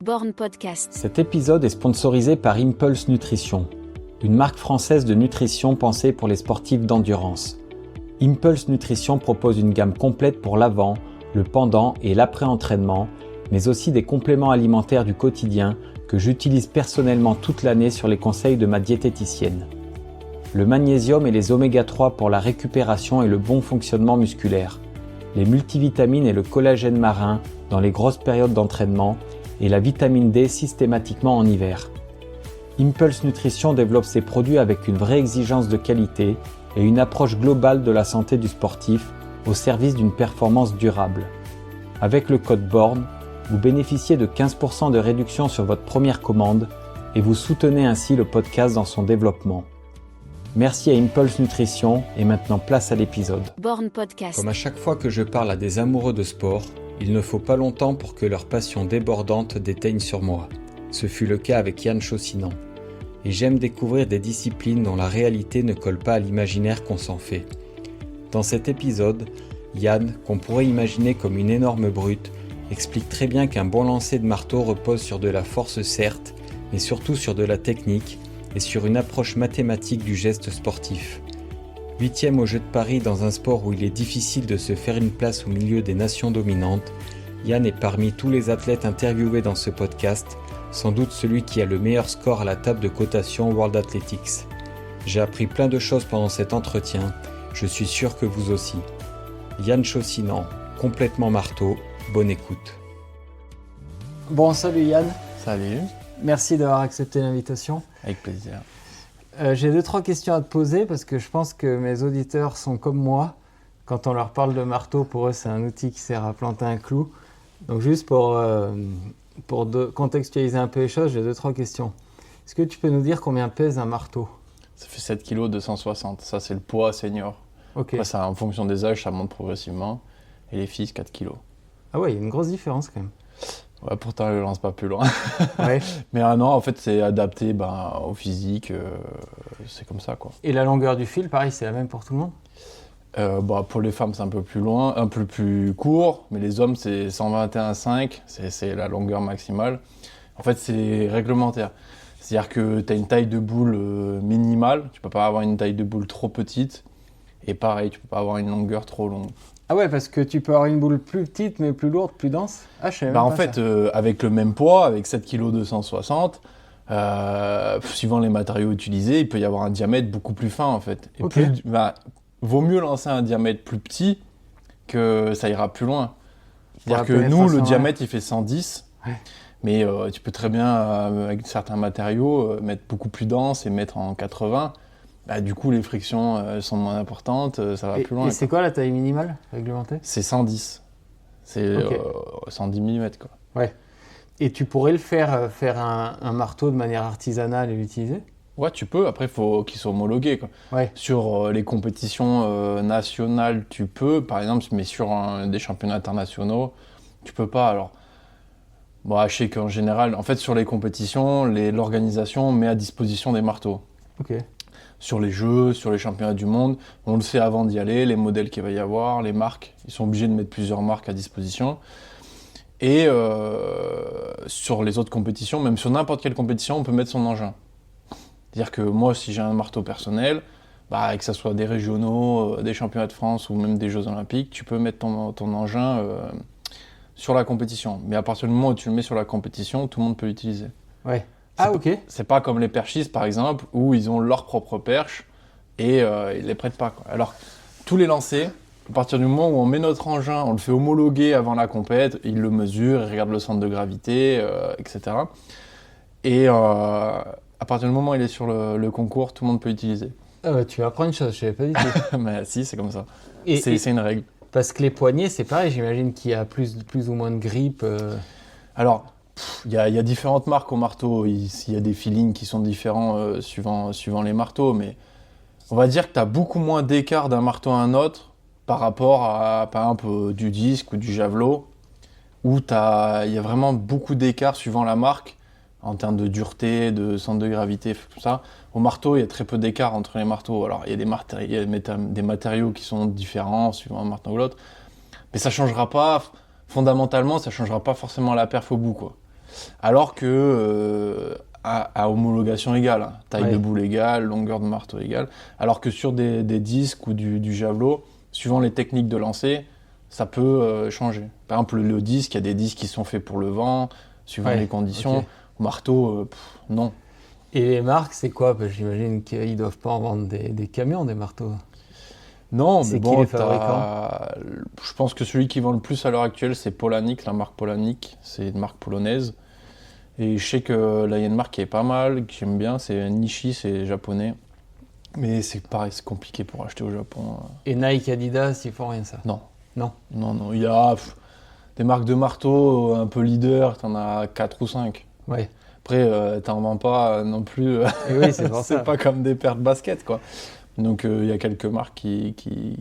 Born Podcast. Cet épisode est sponsorisé par Impulse Nutrition, une marque française de nutrition pensée pour les sportifs d'endurance. Impulse Nutrition propose une gamme complète pour l'avant, le pendant et l'après-entraînement, mais aussi des compléments alimentaires du quotidien que j'utilise personnellement toute l'année sur les conseils de ma diététicienne. Le magnésium et les oméga 3 pour la récupération et le bon fonctionnement musculaire, les multivitamines et le collagène marin dans les grosses périodes d'entraînement et la vitamine D systématiquement en hiver. Impulse Nutrition développe ses produits avec une vraie exigence de qualité et une approche globale de la santé du sportif au service d'une performance durable. Avec le code BORN, vous bénéficiez de 15% de réduction sur votre première commande et vous soutenez ainsi le podcast dans son développement. Merci à Impulse Nutrition et maintenant place à l'épisode. Born Podcast. Comme à chaque fois que je parle à des amoureux de sport, il ne faut pas longtemps pour que leur passion débordante déteigne sur moi. Ce fut le cas avec Yann Chaussinan. Et j'aime découvrir des disciplines dont la réalité ne colle pas à l'imaginaire qu'on s'en fait. Dans cet épisode, Yann, qu'on pourrait imaginer comme une énorme brute, explique très bien qu'un bon lancer de marteau repose sur de la force certes, mais surtout sur de la technique et sur une approche mathématique du geste sportif. 8e aux Jeux de Paris dans un sport où il est difficile de se faire une place au milieu des nations dominantes, Yann est parmi tous les athlètes interviewés dans ce podcast, sans doute celui qui a le meilleur score à la table de cotation World Athletics. J'ai appris plein de choses pendant cet entretien, je suis sûr que vous aussi. Yann Chaussinan, complètement marteau, bonne écoute. Bon, salut Yann. Salut. Merci d'avoir accepté l'invitation. Avec plaisir. J'ai 2-3 questions à te poser parce que je pense que mes auditeurs sont comme moi. Quand on leur parle de marteau, pour eux, c'est un outil qui sert à planter un clou. Donc juste pour contextualiser un peu les choses, j'ai 2-3 questions. Est-ce que tu peux nous dire combien pèse un marteau ? Ça fait 7 kg 260. Ça, c'est le poids senior. Ok. Après, ça, en fonction des âges, ça monte progressivement. Et les filles, 4 kg. Ah ouais, il y a une grosse différence quand même. Ouais, pourtant, je ne lance pas plus loin. Ouais. Mais non, en fait, c'est adapté au physique. C'est comme ça, quoi. Et la longueur du fil, pareil, c'est la même pour tout le monde ? Pour les femmes, c'est un peu plus loin, un peu plus court. Mais les hommes, c'est 121,5. C'est la longueur maximale. En fait, c'est réglementaire. C'est-à-dire que tu as une taille de boule minimale. Tu ne peux pas avoir une taille de boule trop petite. Et pareil, tu ne peux pas avoir une longueur trop longue. Ah ouais, parce que tu peux avoir une boule plus petite, mais plus lourde, plus dense ? Ah, je sais même pas En fait, avec le même poids, avec 7 kg 260, suivant les matériaux utilisés, il peut y avoir un diamètre beaucoup plus fin, en fait. Et Ok. Vaut mieux lancer un diamètre plus petit que ça ira plus loin. C'est-à-dire la que nous, pénétration, le ouais. diamètre, il fait 110. Ouais. Mais tu peux très bien, avec certains matériaux, mettre beaucoup plus dense et mettre en 80. Du coup, les frictions sont moins importantes, ça va plus loin. Et c'est quoi la taille minimale réglementée ? C'est 110. C'est Ok. 110 mm, quoi. Ouais. Et tu pourrais le faire un marteau de manière artisanale et l'utiliser ? Ouais, tu peux. Après, il faut qu'il soit homologué, quoi. Ouais. Sur les compétitions nationales, tu peux, par exemple, mais sur des championnats internationaux, tu peux pas. Alors, je sais qu'en général, en fait, sur les compétitions, l'organisation met à disposition des marteaux. Ok. Sur les jeux, sur les championnats du monde, on le sait avant d'y aller, les modèles qu'il va y avoir, les marques, ils sont obligés de mettre plusieurs marques à disposition. Et sur les autres compétitions, même sur n'importe quelle compétition, on peut mettre son engin. C'est-à-dire que moi, si j'ai un marteau personnel, que ce soit des régionaux, des championnats de France ou même des Jeux Olympiques, tu peux mettre ton engin sur la compétition. Mais à partir du moment où tu le mets sur la compétition, tout le monde peut l'utiliser. Ouais. Ah, ok. C'est pas comme les perchistes, par exemple, où ils ont leur propre perche et ils les prêtent pas, quoi. Alors, tous les lancers, à partir du moment où on met notre engin, on le fait homologuer avant la compète, ils le mesurent, ils regardent le centre de gravité, etc. Et à partir du moment où il est sur le concours, tout le monde peut l'utiliser. Tu m'apprends une chose, je savais pas du tout. Mais si, c'est comme ça. Et C'est une règle. parce que les poignets, c'est pareil, j'imagine qu'il y a plus ou moins de grippe. Alors, il y a différentes marques au marteau. Il y a des feelings qui sont différents suivant les marteaux, mais on va dire que tu as beaucoup moins d'écart d'un marteau à un autre par rapport à, par exemple, du disque ou du javelot, où il y a vraiment beaucoup d'écart suivant la marque, en termes de dureté, de centre de gravité, tout ça. Au marteau, il y a très peu d'écart entre les marteaux. Alors, il y a des matériaux qui sont différents suivant un marteau ou l'autre, mais ça changera pas, fondamentalement, ça changera pas forcément la perf au bout, quoi. Alors que à homologation égale, hein, taille Ouais. de boule égale, longueur de marteau égale, alors que sur des disques ou du javelot, suivant les techniques de lancer, ça peut changer. Par exemple, le disque, il y a des disques qui sont faits pour le vent, suivant Ouais, les conditions. ok. Marteau, non. Et les marques, c'est quoi? Parce que j'imagine qu'ils doivent pas en vendre des camions, des marteaux. Non, C'est mais qui bon, les fabricants? je pense que celui qui vend le plus à l'heure actuelle, c'est Polanic, la marque Polanic. C'est une marque polonaise. Et je sais que là, il y a une marque qui est pas mal, que j'aime bien, c'est Nishi, c'est japonais. Mais c'est pareil, c'est compliqué pour acheter au Japon. Et Nike, Adidas, ils font rien ça. Non. Non. Non. Il y a des marques de marteaux un peu leader, t'en as 4 ou 5. Ouais. Après, t'en vends pas non plus. Et oui, c'est pour ça. C'est pas comme des paires de baskets, quoi. Donc, il y a quelques marques qui...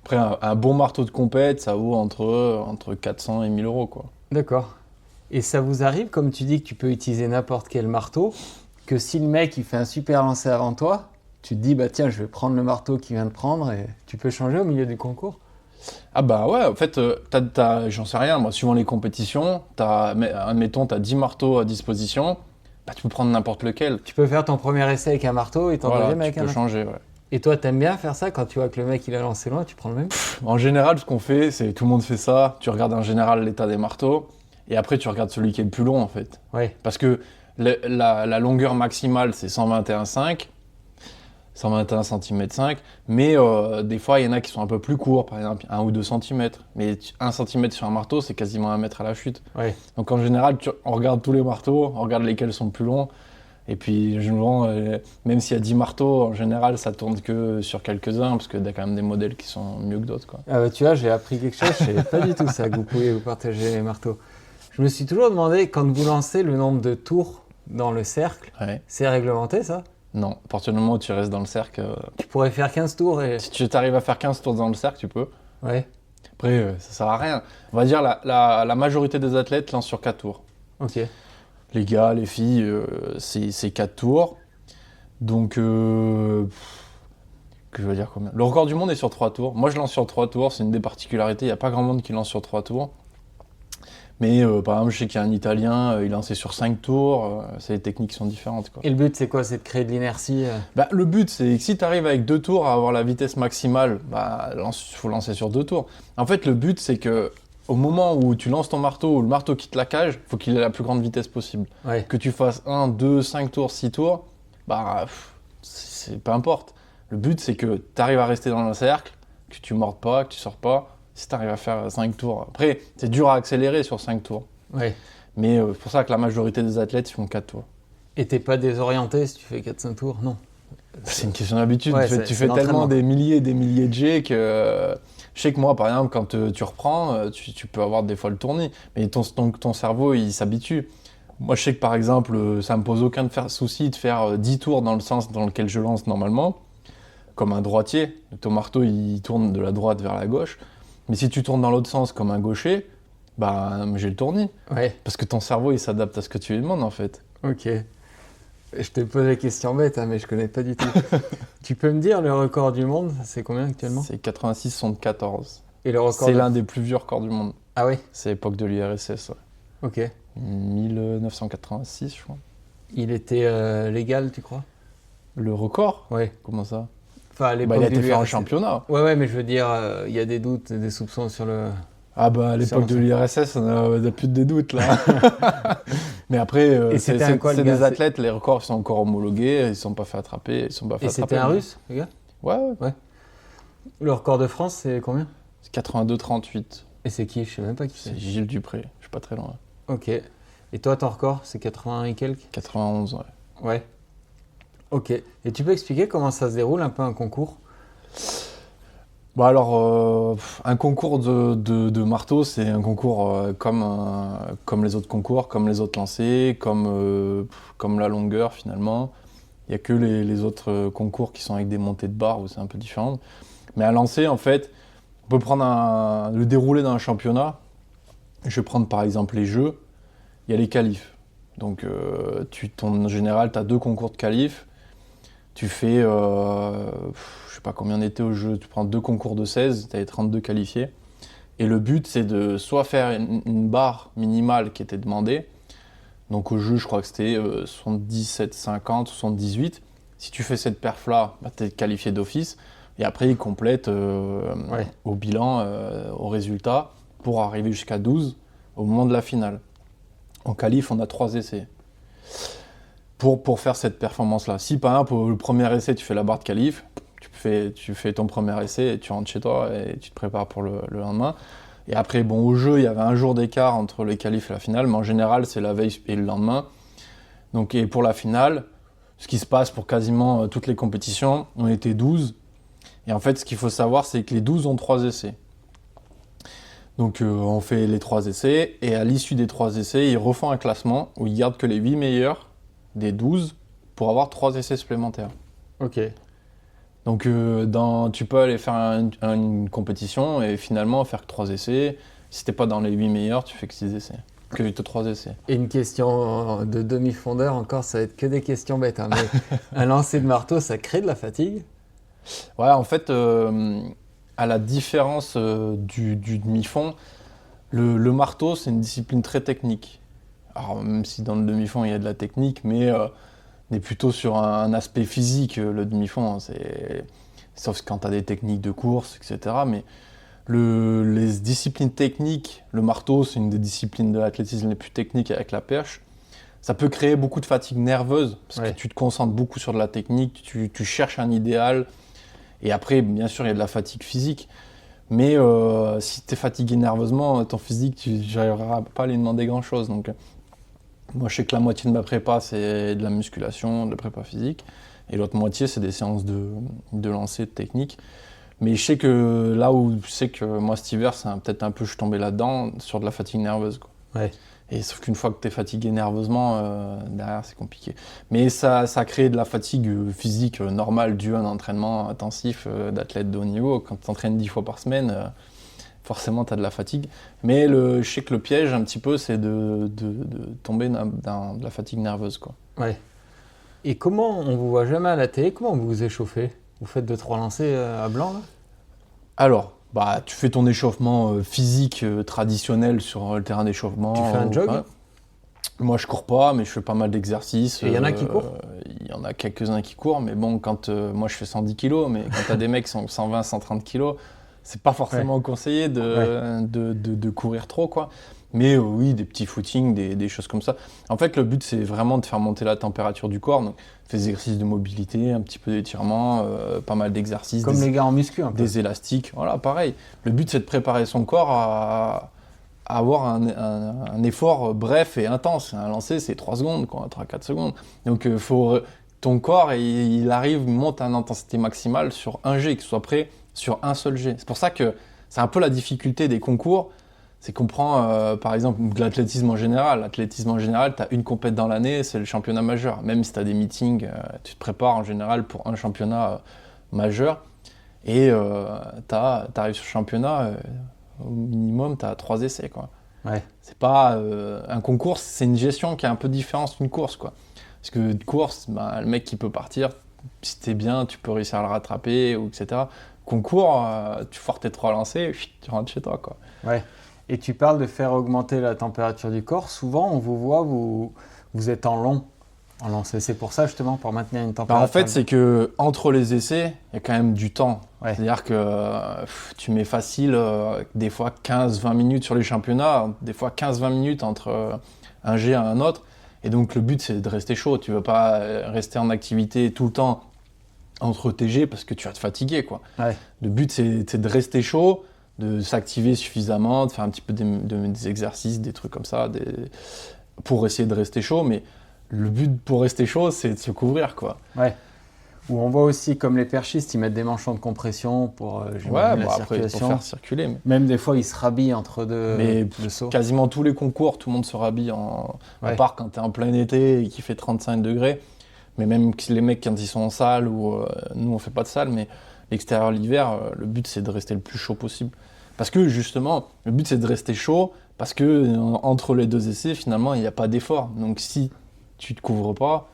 Après, un bon marteau de compète, ça vaut entre 400 et 1000 euros, quoi. D'accord. Et ça vous arrive, comme tu dis que tu peux utiliser n'importe quel marteau, que si le mec il fait un super lancer avant toi, tu te dis bah tiens je vais prendre le marteau qu'il vient de prendre et tu peux changer au milieu du concours? Ah bah ouais, en fait, j'en sais rien, moi, suivant les compétitions, admettons, t'as 10 marteaux à disposition, bah tu peux prendre n'importe lequel. Tu peux faire ton premier essai avec un marteau et ton Voilà, deuxième tu avec un peux autre. changer, ouais. Et toi t'aimes bien faire ça quand tu vois que le mec il a lancé loin, tu prends le même? En général, ce qu'on fait, c'est tout le monde fait ça, tu regardes en général l'état des marteaux, et après tu regardes celui qui est le plus long, en fait. Ouais. Parce que la longueur maximale, c'est 121,5 cm, mais des fois, il y en a qui sont un peu plus courts, par exemple 1 ou 2 cm. Mais 1 cm sur un marteau, c'est quasiment 1 mètre à la chute. Ouais. Donc en général, on regarde tous les marteaux, on regarde lesquels sont plus longs. Et puis, même s'il y a 10 marteaux, en général, ça tourne que sur quelques-uns, parce qu'il y a quand même des modèles qui sont mieux que d'autres, quoi. Ah bah tu vois, j'ai appris quelque chose, je savais pas du tout ça, que vous pouviez vous partager les marteaux. Je me suis toujours demandé, quand vous lancez le nombre de tours dans le cercle, Ouais. c'est réglementé ça? Non, à partir du moment où tu restes dans le cercle, Tu pourrais faire 15 tours et... si tu arrives à faire 15 tours dans le cercle, tu peux. Ouais, Après, ça sert à rien. On va dire la majorité des athlètes lancent sur 4 tours. ok. Les gars, les filles, c'est 4 tours. Donc, que je veux dire combien? Le record du monde est sur 3 tours. Moi, je lance sur 3 tours, c'est une des particularités. Il n'y a pas grand monde qui lance sur 3 tours. Mais par exemple, je sais qu'il y a un Italien, il lançait sur 5 tours. C'est des techniques qui sont différentes, quoi. Et le but c'est quoi? C'est de créer de l'inertie Bah, le but, c'est que si tu arrives avec 2 tours à avoir la vitesse maximale, bah, faut lancer sur 2 tours. En fait, le but, c'est que au moment où tu lances ton marteau ou le marteau quitte la cage, faut qu'il ait la plus grande vitesse possible. Ouais, Que tu fasses 1, 2, 5 tours, 6 tours, bah, peu importe. Le but, c'est que tu arrives à rester dans le cercle, que tu mordes pas, que tu sors pas. Si tu arrives à faire 5 tours. Après, c'est dur à accélérer sur 5 tours. ouais. Mais c'est pour ça que la majorité des athlètes, ils font 4 tours. Et t'es pas désorienté si tu fais 4-5 tours? Non. C'est une question d'habitude. Ouais, Tu fais c'est tellement l'entraînement. des milliers et des milliers de jets que je sais que moi, par exemple, quand tu reprends, tu peux avoir des fois le tournis. Mais ton cerveau, il s'habitue. Moi, je sais que par exemple, ça me pose aucun souci de faire 10 tours dans le sens dans lequel je lance normalement, comme un droitier. Ton marteau, il tourne de la droite vers la gauche. Mais si tu tournes dans l'autre sens comme un gaucher, bah, j'ai le tournis. Ouais, Parce que ton cerveau, il s'adapte à ce que tu lui demandes, en fait. ok. Je te pose la question bête, hein, mais je connais pas du tout. Tu peux me dire le record du monde, c'est combien actuellement? C'est 86-74. Et le record C'est de- l'un des plus vieux records du monde. Ah oui, C'est l'époque de l'URSS, ouais. ok. 1986, je crois. Il était légal, tu crois? Le record? Ouais. Comment ça? Enfin, à Bah, l'époque il a de été fait en l'URSS. championnat. Ouais, mais je veux dire, il y a des doutes, des soupçons sur le... Ah bah à l'époque de l'URSS, on a plus de doutes là. Mais après, Et c'était un quoi, le c'est gars? des athlètes, les records sont encore homologués, ils ne sont pas fait attraper, ils sont pas fait Et c'était un attraper. russe, le gars? Ouais. Le record de France, c'est combien? C'est 82-38. Et c'est qui? Je sais même pas qui C'est c'est. Gilles Dupré, je suis pas très loin. Ok. Et toi, ton record, c'est 80 et quelques? 91, ouais. Ouais. Ok. Et tu peux expliquer comment ça se déroule un peu un concours? Bah alors, un concours de marteau, c'est un concours comme les autres concours, comme les autres lancers, comme la longueur finalement. Il n'y a que les autres concours qui sont avec des montées de barres où c'est un peu différent. Mais à lancer, en fait, on peut prendre le déroulé d'un championnat. Je vais prendre par exemple les jeux, il y a les qualifs. Donc en général, tu as 2 concours de qualifs. Tu fais, je sais pas combien on était au jeu, tu prends 2 concours de 16, tu as les 32 qualifiés. Et le but, c'est de soit faire une barre minimale qui était demandée, Donc au jeu, je crois que c'était 77,50, 78. Si tu fais cette perf-là, bah, tu es qualifié d'office. Et après, ils complètent au bilan, au résultat, pour arriver jusqu'à 12 au moment de la finale. En qualif, on a 3 essais pour faire cette performance-là. Si par exemple, le premier essai, tu fais la barre de qualif, tu fais ton premier essai et tu rentres chez toi et tu te prépares pour le lendemain. Et après, bon, au jeu, il y avait un jour d'écart entre les qualifs et la finale, mais en général, c'est la veille et le lendemain. Donc, et pour la finale, ce qui se passe pour quasiment toutes les compétitions, on était 12. Et en fait, ce qu'il faut savoir, c'est que les 12 ont 3 essais. Donc, on fait les 3 essais, et à l'issue des 3 essais, ils refont un classement où ils gardent que les 8 meilleurs des 12 pour avoir 3 essais supplémentaires. Ok. Donc tu peux aller faire une compétition et finalement faire que 3 essais. Si t'es pas dans les 8 meilleurs, tu fais que 6 essais. Que 3 essais. Et une question de demi-fondeur, encore, ça va être que des questions bêtes. Hein, mais un lancer de marteau, ça crée de la fatigue? Ouais, en fait, à la différence du demi-fond, le marteau, c'est une discipline très technique. Alors, même si dans le demi-fond, il y a de la technique, mais on est plutôt sur un aspect physique, le demi-fond. Sauf quand tu as des techniques de course, etc. Mais les disciplines techniques, le marteau, c'est une des disciplines de l'athlétisme les plus techniques avec la perche. Ça peut créer beaucoup de fatigue nerveuse, parce que tu te concentres beaucoup sur de la technique, tu cherches un idéal. Et après, bien sûr, il y a de la fatigue physique. Mais si tu es fatigué nerveusement, ton physique, tu n'arriveras pas à lui demander grand-chose. Donc, moi, je sais que la moitié de ma prépa, c'est de la musculation, de la prépa physique. Et l'autre moitié, c'est des séances de lancer, de technique. Mais je sais que là où je sais que moi, cet hiver, peut-être un peu, je suis tombé là-dedans, sur de la fatigue nerveuse, quoi. Ouais. Et sauf qu'une fois que tu es fatigué nerveusement, derrière, c'est compliqué. Mais ça crée de la fatigue physique normale due à un entraînement intensif d'athlète de haut niveau. Quand tu t'entraînes 10 fois par semaine, forcément, tu as de la fatigue. Mais je sais que le piège, un petit peu, c'est de tomber dans de la fatigue nerveuse, quoi. Ouais. Et comment, on vous voit jamais à la télé, comment vous vous échauffez? Vous faites 2-3 lancers à blanc, là? Alors, tu fais ton échauffement physique traditionnel sur le terrain d'échauffement. Tu fais un jog? Ouais. Moi, je cours pas, mais je fais pas mal d'exercices. Et il y en a qui courent? Il y en a quelques-uns qui courent, mais bon, quand moi, je fais 110 kilos, mais quand tu as des mecs qui sont 120, 130 kilos, c'est pas forcément conseillé de courir trop, quoi. Mais oui, des petits footings, des choses comme ça. En fait, le but, c'est vraiment de faire monter la température du corps. Donc, fais des exercices de mobilité, un petit peu d'étirement, pas mal d'exercices. Comme les gars en muscu, un peu. Des élastiques, voilà, pareil. Le but, c'est de préparer son corps à avoir un effort bref et intense. Un lancer, c'est 3 secondes, quoi, 3-4 secondes. Donc, ton corps, il monte à une intensité maximale sur un jet, qu'il soit prêt sur un seul jet. C'est pour ça que c'est un peu la difficulté des concours. C'est qu'on prend, par exemple, de l'athlétisme en général. L'athlétisme en général, tu as une compète dans l'année, c'est le championnat majeur. Même si tu as des meetings, tu te prépares en général pour un championnat majeur. Et tu arrives sur le championnat, au minimum, tu as 3 essais, quoi. Ouais. C'est pas un concours, c'est une gestion qui est un peu différente d'une course, quoi. Parce que de course, le mec qui peut partir, si t'es bien, tu peux réussir à le rattraper, ou etc. Concours, tu foires tes 3 lancers, tu rentres chez toi, quoi. Ouais. Et tu parles de faire augmenter la température du corps. Souvent, on vous voit, vous êtes en long, en lancer. C'est pour ça, justement, pour maintenir une température. En fait, c'est que entre les essais, il y a quand même du temps. Ouais. C'est-à-dire que tu mets facile, des fois 15-20 minutes sur les championnats, des fois 15-20 minutes entre un jet et un autre. Et donc, le but, c'est de rester chaud. Tu ne veux pas rester en activité tout le temps entre tes jets parce que tu vas te fatiguer, quoi. Ouais. Le but, c'est de rester chaud, de s'activer suffisamment, de faire un petit peu des exercices, des trucs comme ça, pour essayer de rester chaud. Mais le but pour rester chaud, c'est de se couvrir, quoi. Ouais. Ou on voit aussi, comme les perchistes, ils mettent des manchons de compression pour la après, circulation. pour faire circuler. Mais... Même des fois, ils se rhabillent entre deux sauts. Quasiment tous les concours, tout le monde se rhabille, à part quand tu es en plein été et qu'il fait 35 degrés. Mais même les mecs, quand ils sont en salle, ou nous, on fait pas de salle, mais l'extérieur l'hiver, le but, c'est de rester le plus chaud possible. Parce que, justement, le but, c'est de rester chaud, parce que entre les 2 essais, finalement, il n'y a pas d'effort. Donc, si tu te couvres pas,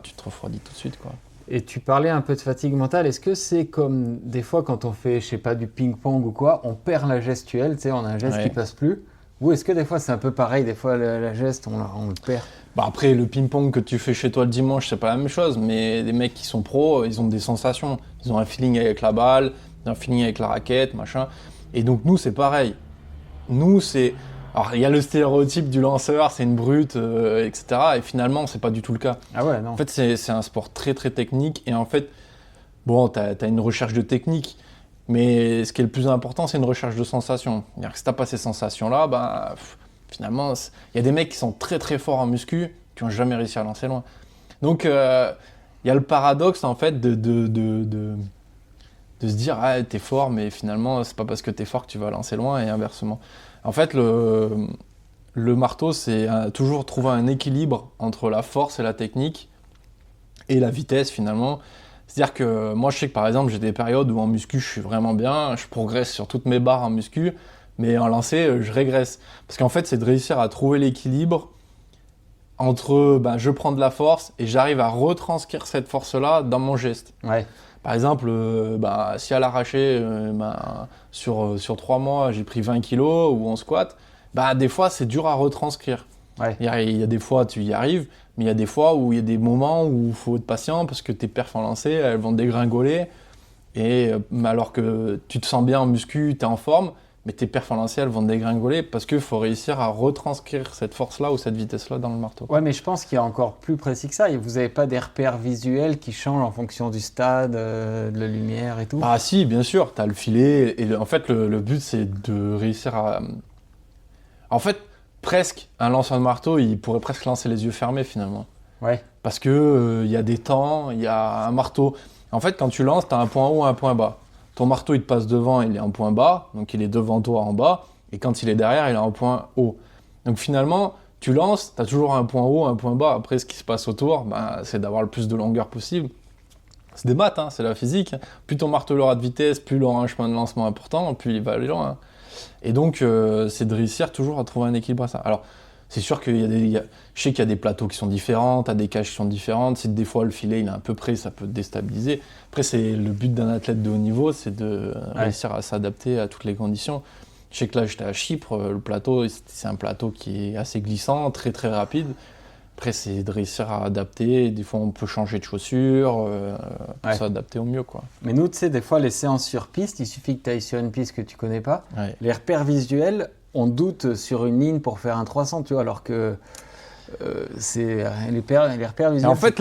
tu te refroidis tout de suite, quoi. Et tu parlais un peu de fatigue mentale. Est-ce que c'est comme des fois, quand on fait, je sais pas, du ping-pong ou quoi, on perd la gestuelle, tu sais, on a un geste qui passe plus. Ou est-ce que des fois c'est un peu pareil, des fois la geste on le perd? Bah après, le ping-pong que tu fais chez toi le dimanche, c'est pas la même chose, mais les mecs qui sont pros, ils ont des sensations. Ils ont un feeling avec la balle, un feeling avec la raquette, machin. Et donc nous, c'est pareil. Nous, c'est... Alors, il y a le stéréotype du lanceur, c'est une brute, etc. Et finalement, c'est pas du tout le cas. Ah ouais, non. En fait, c'est un sport très, très technique. Et en fait, bon, t'as une recherche de technique. Mais ce qui est le plus important, c'est une recherche de sensations. C'est-à-dire que si t'as pas ces sensations-là, bah, finalement, il y a des mecs qui sont très, très forts en muscu, qui n'ont jamais réussi à lancer loin. Donc, il y a le paradoxe, en fait, de se dire « Ah, t'es fort, mais finalement, c'est pas parce que t'es fort que tu vas lancer loin, et inversement. » En fait, le marteau, c'est toujours trouver un équilibre entre la force et la technique, et la vitesse, finalement. C'est-à-dire que moi, je sais que, par exemple, j'ai des périodes où en muscu, je suis vraiment bien, je progresse sur toutes mes barres en muscu, mais en lancer, je régresse. Parce qu'en fait, c'est de réussir à trouver l'équilibre entre je prends de la force et j'arrive à retranscrire cette force-là dans mon geste. Ouais. Par exemple, si à l'arraché, sur 3 mois, j'ai pris 20 kilos ou en squat, des fois, c'est dur à retranscrire. Ouais. Il y a des fois, tu y arrives, mais il y a des fois où il y a des moments où il faut être patient parce que tes perfs en lancer, elles vont dégringoler. Et alors que tu te sens bien en muscu, tu es en forme, mais tes perfs en lancer, elles vont dégringoler parce qu'il faut réussir à retranscrire cette force-là ou cette vitesse-là dans le marteau. Ouais, mais je pense qu'il y a encore plus précis que ça. Vous n'avez pas des repères visuels qui changent en fonction du stade, de la lumière et tout? Ah si, bien sûr, tu as le filet. Et en fait, le but, c'est de réussir à... En fait, presque, un lanceur de marteau, il pourrait presque lancer les yeux fermés finalement. Ouais. Parce que y a des temps, il y a un marteau. En fait, quand tu lances, tu as un point haut et un point bas. Ton marteau, il te passe devant, il est en point bas, donc il est devant toi en bas. Et quand il est derrière, il est en point haut. Donc finalement, tu lances, tu as toujours un point haut, un point bas. Après, ce qui se passe autour, c'est d'avoir le plus de longueur possible. C'est des maths, c'est la physique. Plus ton marteau aura de vitesse, plus il aura un chemin de lancement important, plus il va aller loin. Et donc, c'est de réussir toujours à trouver un équilibre à ça. Alors, c'est sûr qu'il y a je sais qu'il y a des plateaux qui sont différents, tu as des cages qui sont différentes. Si des fois le filet il est un peu près, ça peut te déstabiliser. Après, c'est le but d'un athlète de haut niveau, c'est de réussir à s'adapter à toutes les conditions. Je sais que là, j'étais à Chypre, le plateau, c'est un plateau qui est assez glissant, très très rapide. Après, c'est de réussir à adapter. Des fois, on peut changer de chaussures pour s'adapter au mieux, quoi. Mais nous, tu sais, des fois, les séances sur piste, il suffit que tu ailles sur une piste que tu connais pas. Ouais. Les repères visuels, on doute sur une ligne pour faire un 300, tu vois, alors que c'est les repères visuels. Et en fait,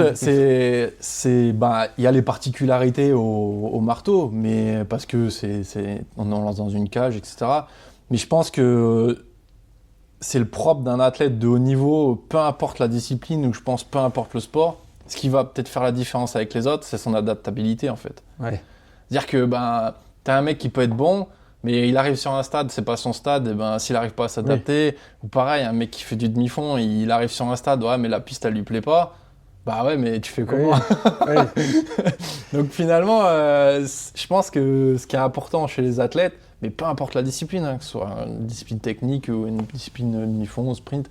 il y a les particularités au marteau, mais parce que on en lance dans une cage, etc. Mais je pense que c'est le propre d'un athlète de haut niveau, peu importe la discipline ou je pense peu importe le sport. Ce qui va peut-être faire la différence avec les autres, c'est son adaptabilité en fait. Ouais. C'est-à-dire que t'as un mec qui peut être bon, mais il arrive sur un stade, c'est pas son stade, et s'il n'arrive pas à s'adapter, ou pareil, un mec qui fait du demi-fond, il arrive sur un stade, ouais, mais la piste elle lui plaît pas, mais tu fais comment? Donc finalement, je pense que ce qui est important chez les athlètes, mais peu importe la discipline, que ce soit une discipline technique ou une discipline demi-fond, sprint,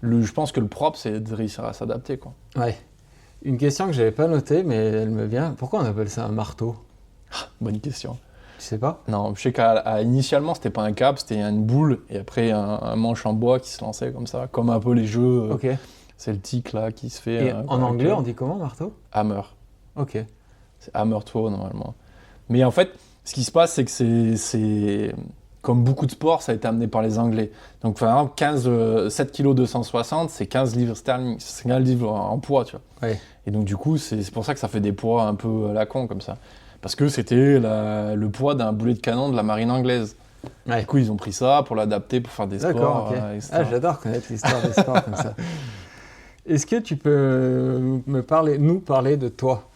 je pense que le propre c'est de réussir à s'adapter, quoi. Ouais. Une question que j'avais pas notée, mais elle me vient. Pourquoi on appelle ça un marteau? Bonne question. Tu sais pas? Non, je sais qu'initialement, c'était pas un câble, c'était une boule, et après un manche en bois qui se lançait comme ça, comme un peu les jeux Ok. celtiques là, qui se fait... Et en anglais, on dit comment, marteau? Hammer. Ok. C'est hammer throw, normalement. Mais en fait, ce qui se passe, c'est que c'est... Comme beaucoup de sports, ça a été amené par les Anglais. Donc, par exemple, 7 kg 260, c'est 15 livres sterling, c'est 15 livres en poids, tu vois. Ouais. Et donc, du coup, c'est pour ça que ça fait des poids un peu à la con, comme ça. Parce que c'était le poids d'un boulet de canon de la marine anglaise. Ouais. Du coup, ils ont pris ça pour l'adapter, pour faire des D'accord, sports, ok. etc. J'adore connaître l'histoire des sports comme ça. Est-ce que tu peux nous parler de toi?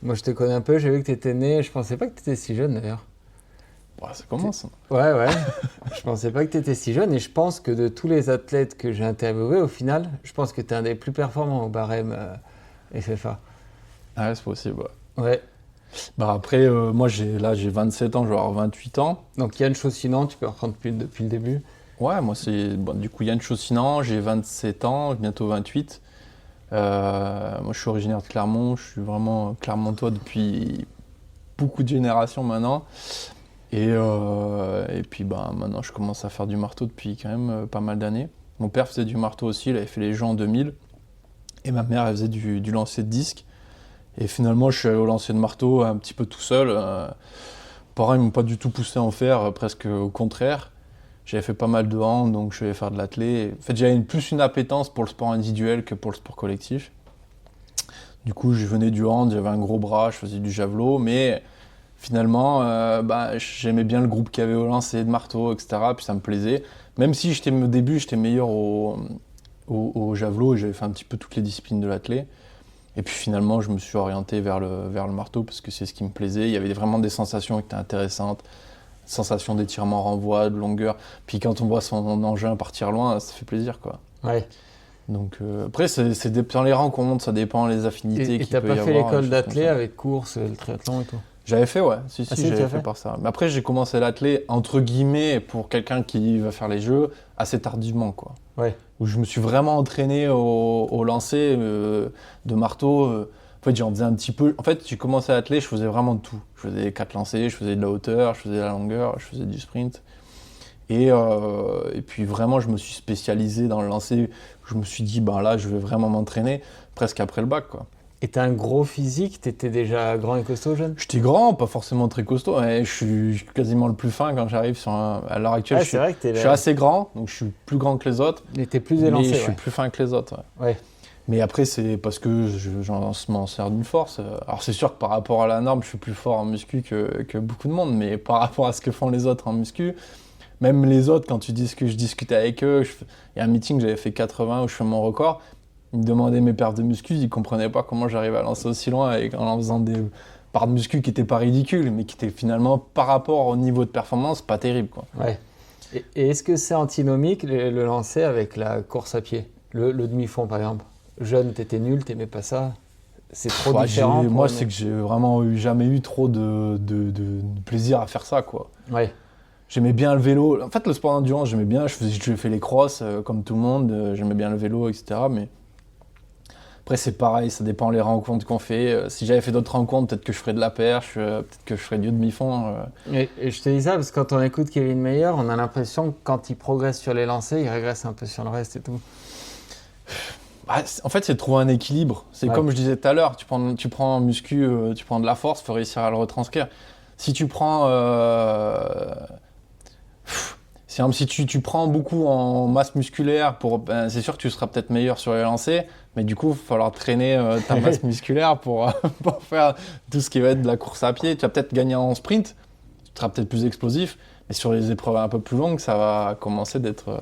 Moi, je te connais un peu, j'ai vu que tu étais né, je pensais pas que tu étais si jeune d'ailleurs. Ça commence. Ouais. Je pensais pas que tu étais si jeune et je pense que de tous les athlètes que j'ai interviewés, au final, je pense que tu es un des plus performants au barème FFA. Ah ouais, c'est possible, ouais. Ouais. Après, moi, j'ai 27 ans, je vais avoir 28 ans. Donc Yann Chaussinan, tu peux reprendre depuis le début. Ouais, moi, du coup, Yann Chaussinan, j'ai 27 ans, bientôt 28. Moi, je suis originaire de Clermont, je suis vraiment clermontois depuis beaucoup de générations maintenant. Et puis maintenant, je commence à faire du marteau depuis quand même pas mal d'années. Mon père faisait du marteau aussi, il avait fait les jeux en 2000. Et ma mère, elle faisait du lancer de disque. Et finalement, je suis allé au lancer de marteau un petit peu tout seul. Pareil, ils m'ont pas du tout poussé à en faire, presque au contraire. J'avais fait pas mal de hand, donc je suis allé faire de l'athlé. En fait, j'avais plus une appétence pour le sport individuel que pour le sport collectif. Du coup, je venais du hand, j'avais un gros bras, je faisais du javelot, mais finalement, j'aimais bien le groupe qu'il y avait au lancer de marteau, etc. Puis ça me plaisait. Même si au début, j'étais meilleur au javelot, et j'avais fait un petit peu toutes les disciplines de l'athlé. Et puis finalement, je me suis orienté vers le marteau parce que c'est ce qui me plaisait. Il y avait vraiment des sensations qui étaient intéressantes. Sensation d'étirement, renvoi, de longueur. Puis quand on voit son engin partir loin, ça fait plaisir, quoi. Ouais. Donc après, c'est dépend les rencontres, ça dépend les affinités qu'il peut y avoir. Et t'as pas fait l'école d'athlé avec course, le triathlon et tout? J'avais fait, ouais. Si, si, j'avais fait par ça. Mais après, j'ai commencé l'athlé, entre guillemets, pour quelqu'un qui va faire les jeux, assez tardivement, quoi. Ouais. Où je me suis vraiment entraîné au lancer de marteau. En fait, j'en faisais un petit peu. En fait, j'ai commencé à atteler, je faisais vraiment de tout. Je faisais 4 lancers, je faisais de la hauteur, je faisais de la longueur, je faisais du sprint. Et puis vraiment, je me suis spécialisé dans le lancer. Je me suis dit, là, je vais vraiment m'entraîner presque après le bac, quoi. Et t'as un gros physique, t'étais déjà grand et costaud jeune? J'étais grand, pas forcément très costaud, mais je suis quasiment le plus fin quand j'arrive sur à l'heure actuelle. Ah, je suis assez grand, donc je suis plus grand que les autres. Mais t'es plus élancé, mais je suis plus fin que les autres. Ouais. Mais après, c'est parce que j'en m'en sers d'une force. Alors c'est sûr que par rapport à la norme, je suis plus fort en muscu que beaucoup de monde, mais par rapport à ce que font les autres en muscu, même les autres, quand tu dis que je discutais avec eux, il y a un meeting, j'avais fait 80 où je fais mon record. Ils me demandaient mes perfs de muscu, ils ne comprenaient pas comment j'arrivais à lancer aussi loin en faisant des parts de muscu qui n'étaient pas ridicules, mais qui étaient finalement, par rapport au niveau de performance, pas terribles, quoi. Ouais. Et est-ce que c'est antinomique le lancer avec la course à pied? Le demi-fond, par exemple. Jeune, t'étais nul, t'aimais pas ça? C'est trop différent? Moi, c'est que j'ai vraiment jamais eu trop de plaisir à faire ça, quoi. Ouais. J'aimais bien le vélo. En fait, le sport d'endurance, j'aimais bien. J'ai fait les crosses, comme tout le monde. J'aimais bien le vélo, etc. Mais après, c'est pareil, ça dépend les rencontres qu'on fait. Si j'avais fait d'autres rencontres, peut-être que je ferais de la perche, peut-être que je ferais du demi-fond. Et je te dis ça parce que quand on écoute Kevin Mayer, on a l'impression que quand il progresse sur les lancers, il régresse un peu sur le reste et tout. En fait, c'est de trouver un équilibre. C'est comme je disais tout à l'heure, tu prends en muscu, tu prends de la force, il faut réussir à le retranscrire. Si tu prends... Si tu prends beaucoup en masse musculaire, c'est sûr que tu seras peut-être meilleur sur les lancers, mais du coup, il va falloir traîner ta masse musculaire pour faire tout ce qui va être de la course à pied. Tu vas peut-être gagner en sprint, tu seras peut-être plus explosif, mais sur les épreuves un peu plus longues, ça va commencer d'être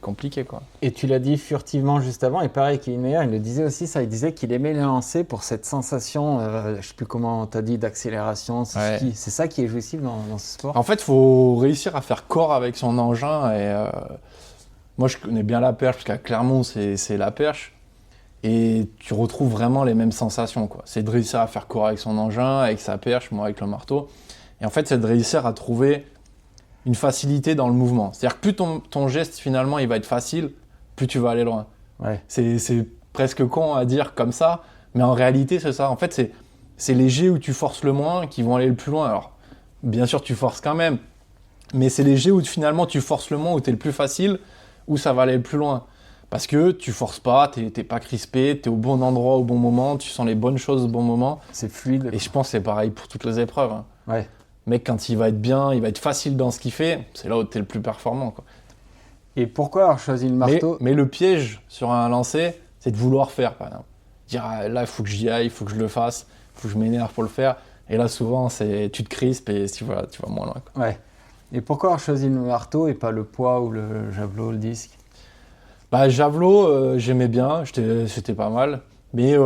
compliqué, quoi. Et tu l'as dit furtivement juste avant, et pareil, Kevin Mayer, il le disait aussi, ça, il disait qu'il aimait les lancers pour cette sensation, je ne sais plus comment tu as dit, d'accélération, c'est ça qui est jouissif dans ce sport. En fait, il faut réussir à faire corps avec son engin, et moi je connais bien la perche, parce qu'à Clermont, c'est la perche, et tu retrouves vraiment les mêmes sensations, quoi. C'est de réussir à faire corps avec son engin, avec sa perche, moi avec le marteau, et en fait, c'est de réussir à trouver une facilité dans le mouvement. C'est-à-dire que plus ton geste, finalement, il va être facile, plus tu vas aller loin. Ouais. C'est presque con à dire comme ça, mais en réalité, c'est ça. En fait, c'est les jets où tu forces le moins qui vont aller le plus loin. Alors, bien sûr, tu forces quand même, mais c'est les jets où finalement tu forces le moins, où tu es le plus facile, où ça va aller le plus loin. Parce que tu forces pas, t'es pas crispé, tu es au bon endroit au bon moment, tu sens les bonnes choses au bon moment. C'est fluide. Et je pense que c'est pareil pour toutes les épreuves. Hein. Ouais. Mec, quand il va être bien, il va être facile dans ce qu'il fait, c'est là où tu es le plus performant, quoi. Et pourquoi avoir choisi le marteau? Mais le piège sur un lancer, c'est de vouloir faire, par exemple. Dire, là, il faut que j'y aille, il faut que je le fasse, il faut que je m'énerve pour le faire. Et là, souvent, tu te crispes et tu vas moins loin, quoi. Ouais. Et pourquoi avoir choisi le marteau et pas le poids ou le javelot, le disque? Javelot, j'aimais bien, c'était pas mal. Mais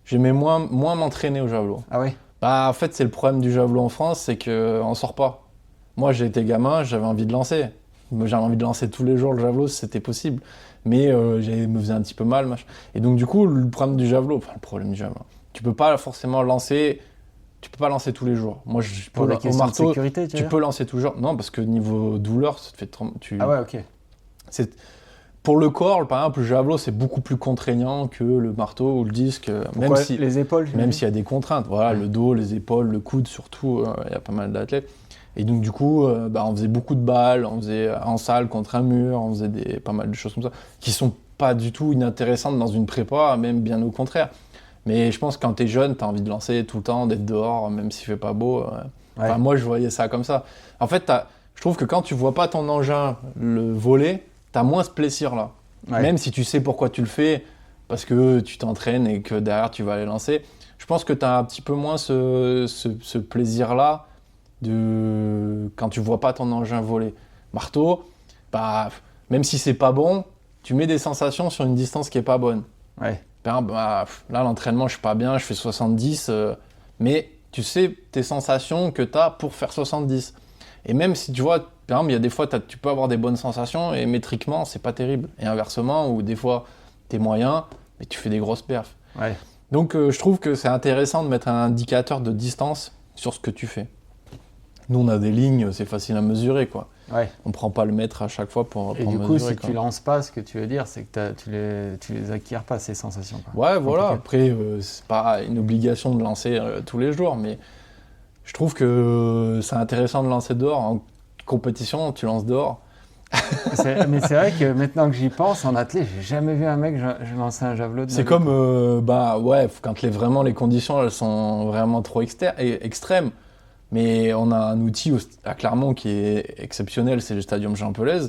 j'aimais moins m'entraîner au javelot. Ah oui? En fait, c'est le problème du javelot en France, c'est qu'on sort pas. Moi, j'ai été gamin, j'avais envie de lancer. J'avais envie de lancer tous les jours le javelot si c'était possible. Mais me faisait un petit peu mal. Et donc, du coup, le problème du javelot, tu peux pas forcément lancer. Tu peux pas lancer tous les jours. Moi, pour la question de sécurité, tu peux lancer toujours. Non, parce que niveau douleur, ça te fait Ah ouais, ok. Pour le corps, par exemple, le javelot, c'est beaucoup plus contraignant que le marteau ou le disque. Pourquoi les épaules? Même s'il y a des contraintes. Voilà, le dos, les épaules, le coude, surtout, il y a pas mal d'athlètes. Et donc du coup, on faisait beaucoup de balles, on faisait en salle contre un mur, on faisait pas mal de choses comme ça, qui sont pas du tout inintéressantes dans une prépa, même bien au contraire. Mais je pense que quand t'es jeune, t'as envie de lancer tout le temps, d'être dehors, même s'il fait pas beau. Enfin, moi, je voyais ça comme ça. En fait, je trouve que quand tu vois pas ton engin le voler, t'as moins ce plaisir-là. Ouais. Même si tu sais pourquoi tu le fais, parce que tu t'entraînes et que derrière tu vas aller lancer, je pense que t'as un petit peu moins ce plaisir-là quand tu vois pas ton engin voler. Marteau, même si c'est pas bon, tu mets des sensations sur une distance qui est pas bonne. Ouais. Là, l'entraînement, je suis pas bien, je fais 70, mais tu sais tes sensations que tu as pour faire 70. Et même si tu vois, par exemple, il y a des fois, tu peux avoir des bonnes sensations et métriquement, c'est pas terrible. Et inversement, où des fois, tu es moyen, mais tu fais des grosses perfs. Ouais. Donc, je trouve que c'est intéressant de mettre un indicateur de distance sur ce que tu fais. Nous, on a des lignes, c'est facile à mesurer, quoi. Ouais. On prend pas le mètre à chaque fois pour Et du mesurer. coup, si quoi. tu lances pas, ce que tu veux dire, c'est que tu les acquiers pas, ces sensations. Quoi. Ouais, voilà. Compliqué. Après, c'est pas une obligation de lancer tous les jours, mais je trouve que c'est intéressant de lancer dehors. En compétition, tu lances dehors. Mais c'est vrai que maintenant que j'y pense, en athlète, j'ai jamais vu un mec lancer un javelot. C'est comme, quand vraiment les conditions elles sont vraiment trop extrêmes. Mais on a un outil à Clermont qui est exceptionnel, c'est le Stadium Jean Pelez.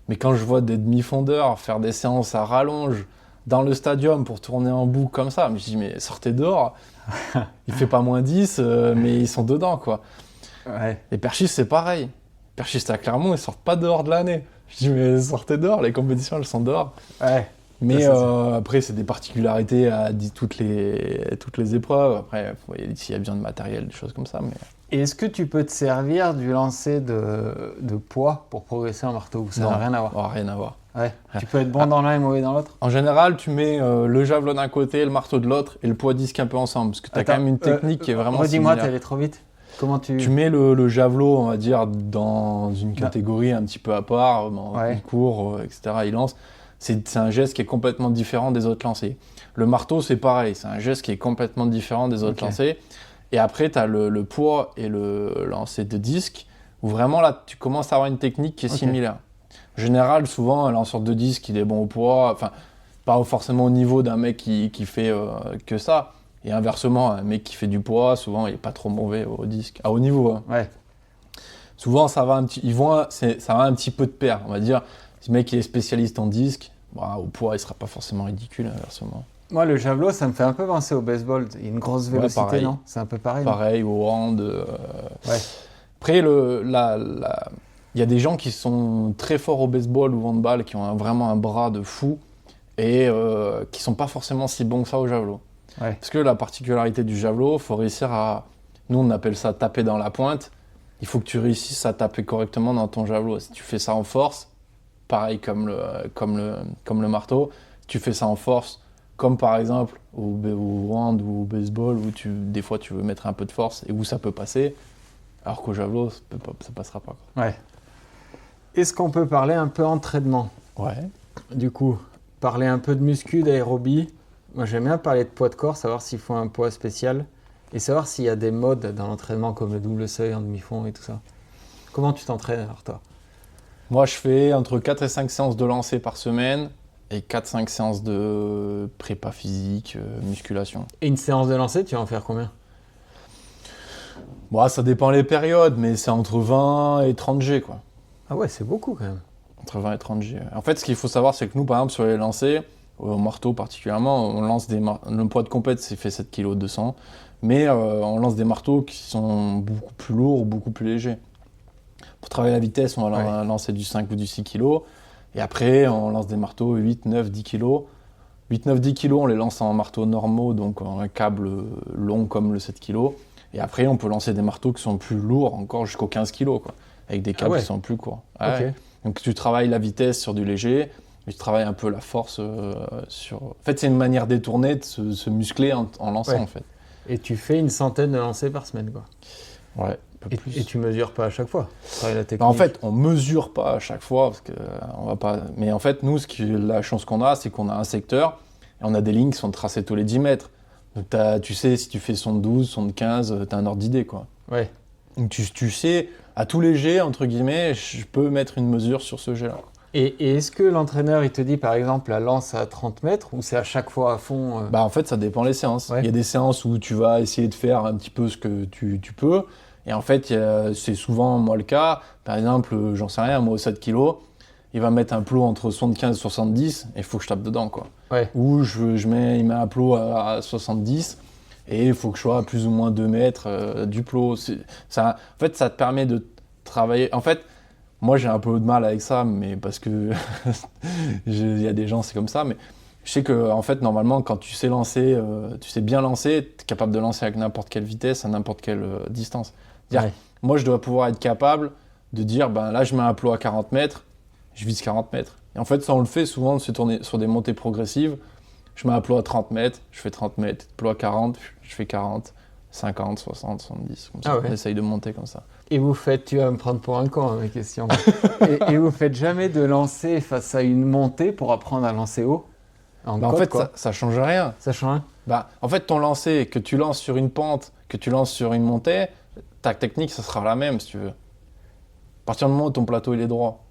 Mais quand je vois des demi-fondeurs faire des séances à rallonge dans le stadium pour tourner en boucle comme ça, je me dis, mais sortez dehors. Il fait pas moins 10, mais ils sont dedans, quoi. Ouais. Les perchistes, c'est pareil. Les perchistes à Clermont, ils sortent pas dehors de l'année. Je dis, mais sortez dehors, les compétitions, elles sont dehors. Ouais. Mais après, c'est des particularités à toutes les épreuves. Après, s'il y a besoin de matériel, des choses comme ça. Mais... Et est-ce que tu peux te servir du lancer de poids pour progresser en marteau ou ça n'a rien à voir? Oh, rien à voir. Ouais. Tu peux être bon dans l'un et mauvais dans l'autre? En général, tu mets le javelot d'un côté, le marteau de l'autre et le poids disque un peu ensemble. Parce que tu as quand même une technique qui est vraiment redis-moi, similaire. t'es allé trop vite. Comment tu mets le javelot, on va dire, dans une catégorie un petit peu à part, il court, etc. Il lance. C'est un geste qui est complètement différent des autres lancers. Le marteau, c'est pareil. C'est un geste qui est complètement différent des autres lancers. Et après, tu as le poids et le lancer de disque, où vraiment, là, tu commences à avoir une technique qui est similaire. En général, souvent, un lanceur de disque, il est bon au poids, enfin, pas forcément au niveau d'un mec qui fait que ça. Et inversement, un mec qui fait du poids, souvent, il n'est pas trop mauvais au disque, à haut niveau. Hein. Ouais. Souvent, ça va un petit peu de pair, on va dire. Si le mec est spécialiste en disque, au poids, il ne sera pas forcément ridicule, inversement. Moi, le javelot, ça me fait un peu penser au baseball. Il y a une grosse vélocité, pareil. non? C'est un peu pareil. Pareil, au hand. Ouais. Après, il y a des gens qui sont très forts au baseball ou au handball, qui ont vraiment un bras de fou et qui ne sont pas forcément si bons que ça au javelot. Ouais. Parce que la particularité du javelot, il faut réussir à... Nous, on appelle ça taper dans la pointe. Il faut que tu réussisses à taper correctement dans ton javelot. Si tu fais ça en force, pareil comme le marteau, si tu fais ça en force, comme par exemple au hand ou au baseball, où des fois tu veux mettre un peu de force et où ça peut passer, alors qu'au javelot, ça passera pas. Quoi. Ouais. Est-ce qu'on peut parler un peu entraînement? Ouais. Du coup, parler un peu de muscu, d'aérobie. Moi, j'aime bien parler de poids de corps, savoir s'il faut un poids spécial et savoir s'il y a des modes dans l'entraînement comme le double seuil en demi-fond et tout ça. Comment tu t'entraînes alors, toi? Moi, je fais entre 4 et 5 séances de lancer par semaine et 4-5 séances de prépa physique, musculation. Et une séance de lancer, tu vas en faire combien? Ça dépend les périodes, mais c'est entre 20 et 30 G, quoi. Ah ouais, c'est beaucoup quand même. Entre 20 et 30 G. En fait, ce qu'il faut savoir, c'est que nous, par exemple, sur les lancers, au marteau particulièrement, on lance le poids de compète, c'est fait 7 kg 200, mais on lance des marteaux qui sont beaucoup plus lourds ou beaucoup plus légers. Pour travailler la vitesse, on va lancer du 5 ou du 6 kg. Et après, on lance des marteaux 8, 9, 10 kg. 8, 9, 10 kg, on les lance en marteaux normaux, donc en un câble long comme le 7 kg. Et après, on peut lancer des marteaux qui sont plus lourds, encore jusqu'au 15 kg, quoi, avec des câbles qui sont plus courts. Okay. Donc tu travailles la vitesse sur du léger, et tu travailles un peu la force sur... En fait, c'est une manière détournée de se muscler en lançant, en fait. Et tu fais une centaine de lancers par semaine, quoi. Ouais. Et tu mesures pas à chaque fois. La technique. En fait, on mesure pas à chaque fois parce que on va pas. Mais en fait, nous, la chance qu'on a, c'est qu'on a un secteur et on a des lignes qui sont tracées tous les 10 mètres. Donc tu sais, si tu fais 72, 75, t'as un ordre d'idée, quoi. Ouais. Donc tu sais à tout léger, entre guillemets, je peux mettre une mesure sur ce jet-là. Et est-ce que l'entraîneur, il te dit, par exemple, la lance à 30 mètres ou c'est à chaque fois à fond Bah, en fait, ça dépend des séances. Ouais. Il y a des séances où tu vas essayer de faire un petit peu ce que tu peux. Et en fait, c'est souvent, moi, le cas. Par exemple, j'en sais rien, moi, au 7 kg, il va mettre un plot entre 75 et 70 et il faut que je tape dedans, quoi. Ouais. Ou il met un plot à 70 et il faut que je sois à plus ou moins 2 mètres du plot. En fait, ça te permet de travailler. En fait, moi, j'ai un peu de mal avec ça, mais parce que il y a des gens, c'est comme ça. Mais je sais que, en fait, normalement, quand tu sais lancer, tu sais bien lancer, tu es capable de lancer avec n'importe quelle vitesse, à n'importe quelle distance. Ouais. Moi, je dois pouvoir être capable de dire, ben là, je mets un plot à 40 mètres, je vise 40 mètres. Et en fait, ça, on le fait souvent de se tourner sur des montées progressives. Je mets un plot à 30 mètres, je fais 30 mètres. Plot à 40, je fais 40, 50, 60, 70. Comme ça, on essaye de monter comme ça. Et vous faites, tu vas me prendre pour un con, mes questions. et vous faites jamais de lancer face à une montée pour apprendre à lancer haut En fait, ça change rien. Ça change rien. En fait, ton lancer, que tu lances sur une pente, que tu lances sur une montée, ta technique, ça sera la même, si tu veux. À partir du moment où ton plateau, il est droit.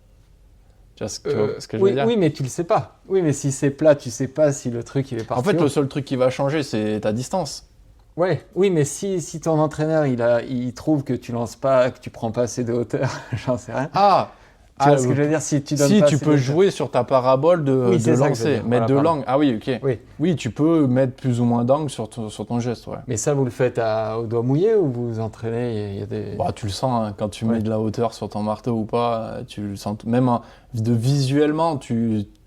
Tu vois ce que je veux dire ? Oui, mais tu le sais pas. Oui, mais si c'est plat, tu sais pas si le truc, il est parti. En fait, le seul truc qui va changer, c'est ta distance. Ouais, oui, mais si ton entraîneur, il trouve que tu lances pas, que tu prends pas assez de hauteur, j'en sais rien. Tu vois ce que je veux dire, si tu donnes pas tu assez peux de jouer sur ta parabole de lancer, mettre de l'angle. Ah oui, ok. Oui, tu peux mettre plus ou moins d'angle sur ton geste, ouais. Mais ça, vous le faites au doigt mouillé ou vous vous entraînez, il y a des... Tu le sens, hein, quand tu mets de la hauteur sur ton marteau ou pas, tu le sens. Même visuellement,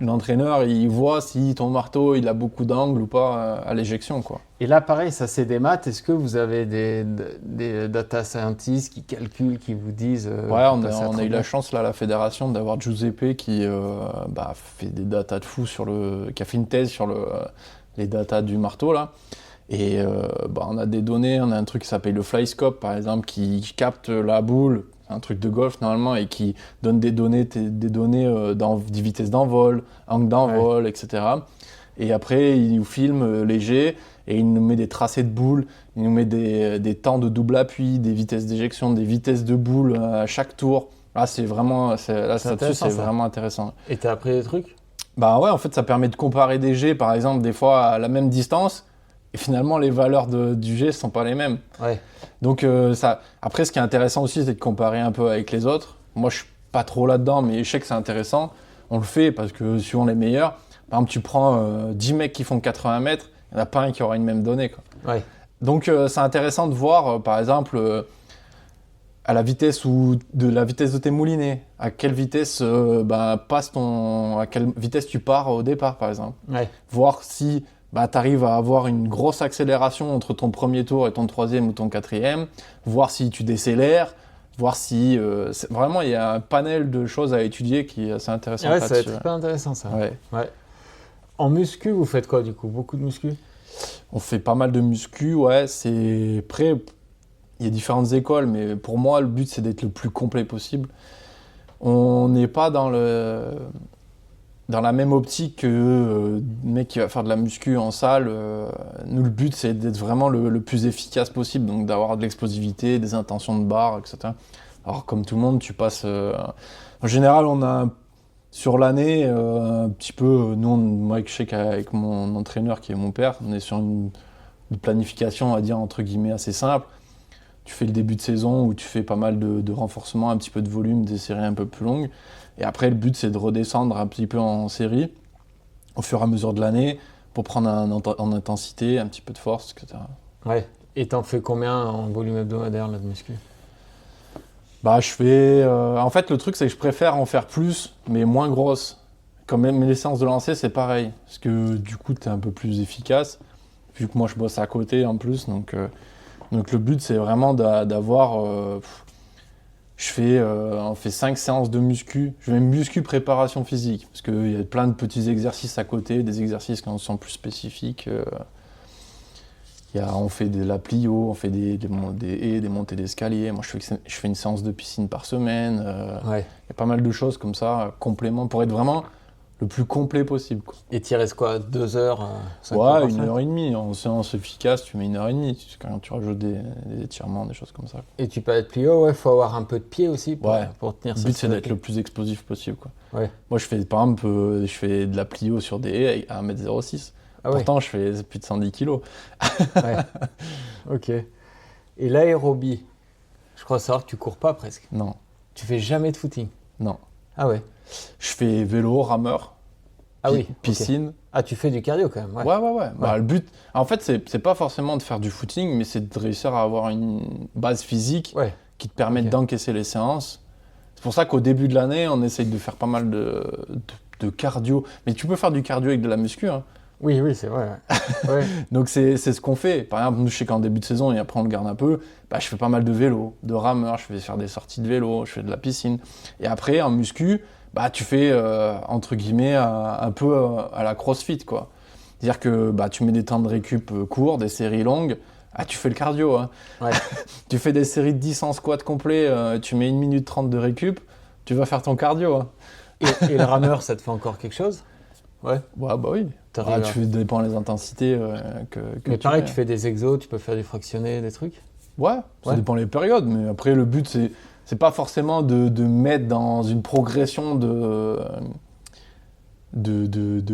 l'entraîneur, il voit si ton marteau, il a beaucoup d'angle ou pas à l'éjection, quoi. Et là, pareil, ça c'est des maths. Est-ce que vous avez des data scientists qui calculent, qui vous disent... Ouais, on a eu la chance, là, à la fédération, d'avoir Giuseppe qui fait des datas de fou qui a fait une thèse sur les datas du marteau, là. Et on a des données, on a un truc qui s'appelle le Flyscope, par exemple, qui capte la boule, un truc de golf normalement, et qui donne des données des vitesses d'envol, angle d'envol, etc. Et après, il nous filme léger, et il nous met des tracés de boules, il nous met des temps de double appui, des vitesses d'éjection, des vitesses de boule à chaque tour. Là, c'est vraiment intéressant. Et t'as appris des trucs ? Bah ouais, en fait, ça permet de comparer des jets, par exemple, des fois à la même distance, et finalement, les valeurs du jet ne sont pas les mêmes. Ouais. Donc, après, ce qui est intéressant aussi, c'est de comparer un peu avec les autres. Moi, je ne suis pas trop là-dedans, mais je sais que c'est intéressant. On le fait parce que suivant les meilleurs, par exemple, tu prends 10 mecs qui font 80 mètres, il n'y en a pas un qui aura une même donnée, quoi. Ouais. Donc, c'est intéressant de voir, par exemple, à la vitesse de tes moulinets, à quelle vitesse à quelle vitesse tu pars au départ, par exemple. Ouais. Voir si tu arrives à avoir une grosse accélération entre ton premier tour et ton troisième ou ton quatrième, voir si tu décélères, voir si... vraiment, il y a un panel de choses à étudier qui est assez intéressant. Ouais, ça va être super intéressant, ça. Ouais. En muscu, vous faites quoi, du coup ? Beaucoup de muscu ? On fait pas mal de muscu, ouais. Après, il y a différentes écoles, mais pour moi, le but, c'est d'être le plus complet possible. On n'est pas dans la même optique que le mec qui va faire de la muscu en salle. Nous, le but, c'est d'être vraiment le plus efficace possible, donc d'avoir de l'explosivité, des intentions de barre, etc. Alors, comme tout le monde, tu passes... En général, on a, sur l'année, un petit peu... Moi, je sais qu'avec mon entraîneur, qui est mon père, on est sur une planification, on va dire, entre guillemets, assez simple. Tu fais le début de saison où tu fais pas mal de renforcement, un petit peu de volume, des séries un peu plus longues. Et après, le but, c'est de redescendre un petit peu en série au fur et à mesure de l'année pour prendre en intensité, un petit peu de force, etc. Ouais. Et t'en fais combien en volume hebdomadaire, là, de muscu ? Je fais... en fait, le truc, c'est que je préfère en faire plus, mais moins grosse. Quand même, les séances de lancer, c'est pareil. Parce que du coup, t'es un peu plus efficace. Vu que moi, je bosse à côté en plus. Donc le but, c'est vraiment d'avoir... on fait 5 séances de muscu. Je fais muscu préparation physique. Parce qu'il y a plein de petits exercices à côté, des exercices qui sont plus spécifiques. On fait de la plio, on fait des haies, des montées d'escalier. Moi, je fais une séance de piscine par semaine. Il y a pas mal de choses comme ça, complément, pour être vraiment le plus complet possible, quoi. Et t'y restes quoi, 2 heures, 5 Ouais, heures par 1h30. En séance efficace, tu mets 1h30. Quand tu rajoutes des étirements, des choses comme ça. Et tu peux être plus haut, ouais, faut avoir un peu de pied aussi pour tenir Le ça but, sur c'est le d'être pied. le plus explosif possible, quoi. Ouais. Moi, par exemple, je fais de la plio sur des haies à 1m06. Ah ouais. Pourtant, je fais plus de 110 kilos. Ouais. Ok. Et l'aérobie, je crois savoir que tu cours pas presque. Non, Tu fais jamais de footing. non. Ah ouais. Je fais vélo, rameur, Ah oui. ok. piscine. Ah, tu fais du cardio quand même. Ouais. Ouais. Bah, le but, en fait, c'est pas forcément de faire du footing, mais c'est de réussir à avoir une base physique Ouais. qui te permette Ok. d'encaisser les séances. C'est pour ça qu'au début de l'année, on essaye de faire pas mal de cardio. Mais tu peux faire du cardio avec de la muscu, hein. Oui, c'est vrai. Ouais. Ouais. Donc c'est ce qu'on fait. Par exemple, nous, je sais qu'en début de saison, et après on le garde un peu, bah, je fais pas mal de vélo, de rameur, je vais faire des sorties de vélo, je fais de la piscine. Et après, en muscu, bah, tu fais, entre guillemets, un peu à la crossfit, quoi. C'est-à-dire que bah, tu mets des temps de récup courts, des séries longues, tu fais le cardio, hein. Ouais. Tu fais des séries de 10 en squat complet, tu mets 1 minute 30 de récup, tu vas faire ton cardio, hein. Et le rameur, ça te fait encore quelque chose? Ouais. Ouais, bah oui. T'arrives à- Tu dépends les intensités que Mais pareil, mets. tu fais des exos, tu peux faire du fractionné, des trucs. Ouais, ça Ouais. dépend les périodes, mais après le but c'est pas forcément de mettre dans une progression de